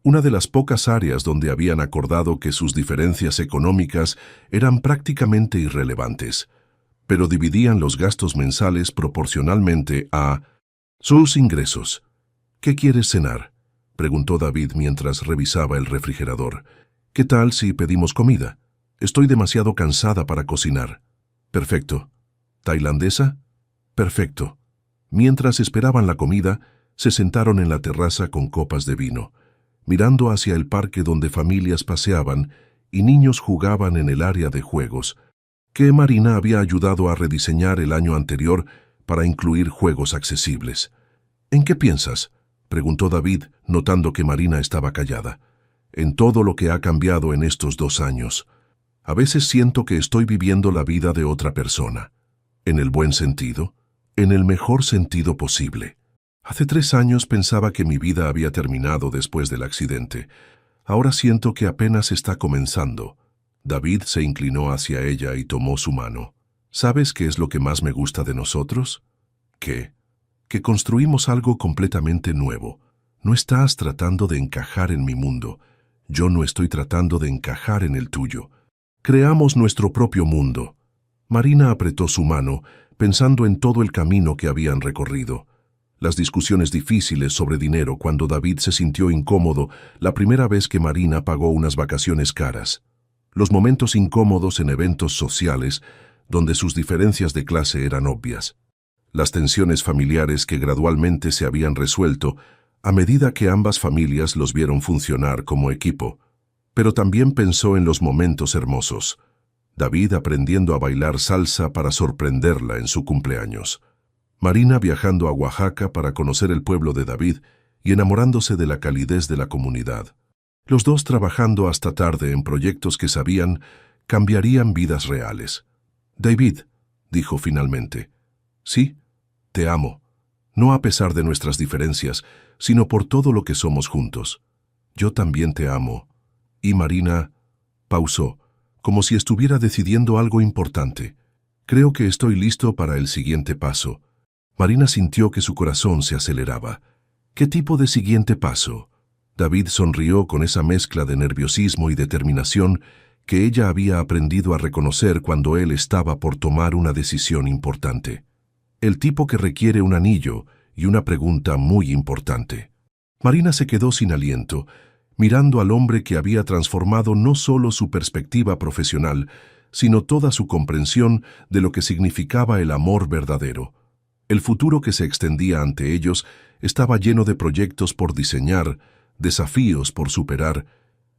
Speaker 1: una de las pocas áreas donde habían acordado que sus diferencias económicas eran prácticamente irrelevantes, pero dividían los gastos mensuales proporcionalmente a sus ingresos. ¿Qué quieres cenar?, preguntó David mientras revisaba el refrigerador. ¿Qué tal si pedimos comida? Estoy demasiado cansada para cocinar. Perfecto. ¿Tailandesa? Perfecto. Mientras esperaban la comida, se sentaron en la terraza con copas de vino, mirando hacia el parque donde familias paseaban y niños jugaban en el área de juegos, que Marina había ayudado a rediseñar el año anterior para incluir juegos accesibles. ¿En qué piensas?, preguntó David, notando que Marina estaba callada. En todo lo que ha cambiado en estos 2 años. A veces siento que estoy viviendo la vida de otra persona. ¿En el buen sentido? En el mejor sentido posible. Hace 3 años pensaba que mi vida había terminado después del accidente. Ahora siento que apenas está comenzando. David se inclinó hacia ella y tomó su mano. ¿Sabes qué es lo que más me gusta de nosotros? ¿Qué? Que construimos algo completamente nuevo. No estás tratando de encajar en mi mundo. Yo no estoy tratando de encajar en el tuyo. Creamos nuestro propio mundo. Marina apretó su mano, pensando en todo el camino que habían recorrido. Las discusiones difíciles sobre dinero cuando David se sintió incómodo la primera vez que Marina pagó unas vacaciones caras. Los momentos incómodos en eventos sociales donde sus diferencias de clase eran obvias. Las tensiones familiares que gradualmente se habían resuelto a medida que ambas familias los vieron funcionar como equipo. Pero también pensó en los momentos hermosos. David aprendiendo a bailar salsa para sorprenderla en su cumpleaños. Marina viajando a Oaxaca para conocer el pueblo de David y enamorándose de la calidez de la comunidad. Los dos trabajando hasta tarde en proyectos que sabían cambiarían vidas reales. David, dijo finalmente. Sí, te amo. No a pesar de nuestras diferencias, sino por todo lo que somos juntos. Yo también te amo. Y Marina pausó, como si estuviera decidiendo algo importante. Creo que estoy listo para el siguiente paso. Marina sintió que su corazón se aceleraba. ¿Qué tipo de siguiente paso? David sonrió con esa mezcla de nerviosismo y determinación que ella había aprendido a reconocer cuando él estaba por tomar una decisión importante. El tipo que requiere un anillo y una pregunta muy importante. Marina se quedó sin aliento, mirando al hombre que había transformado no solo su perspectiva profesional, sino toda su comprensión de lo que significaba el amor verdadero. El futuro que se extendía ante ellos estaba lleno de proyectos por diseñar, desafíos por superar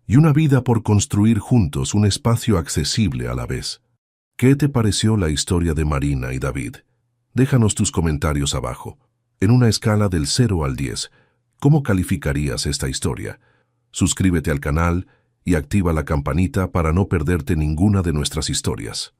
Speaker 1: y una vida por construir juntos un espacio accesible a la vez. ¿Qué te pareció la historia de Marina y David? Déjanos tus comentarios abajo. En una escala del 0 al 10, ¿cómo calificarías esta historia? Suscríbete al canal y activa la campanita para no perderte ninguna de nuestras historias.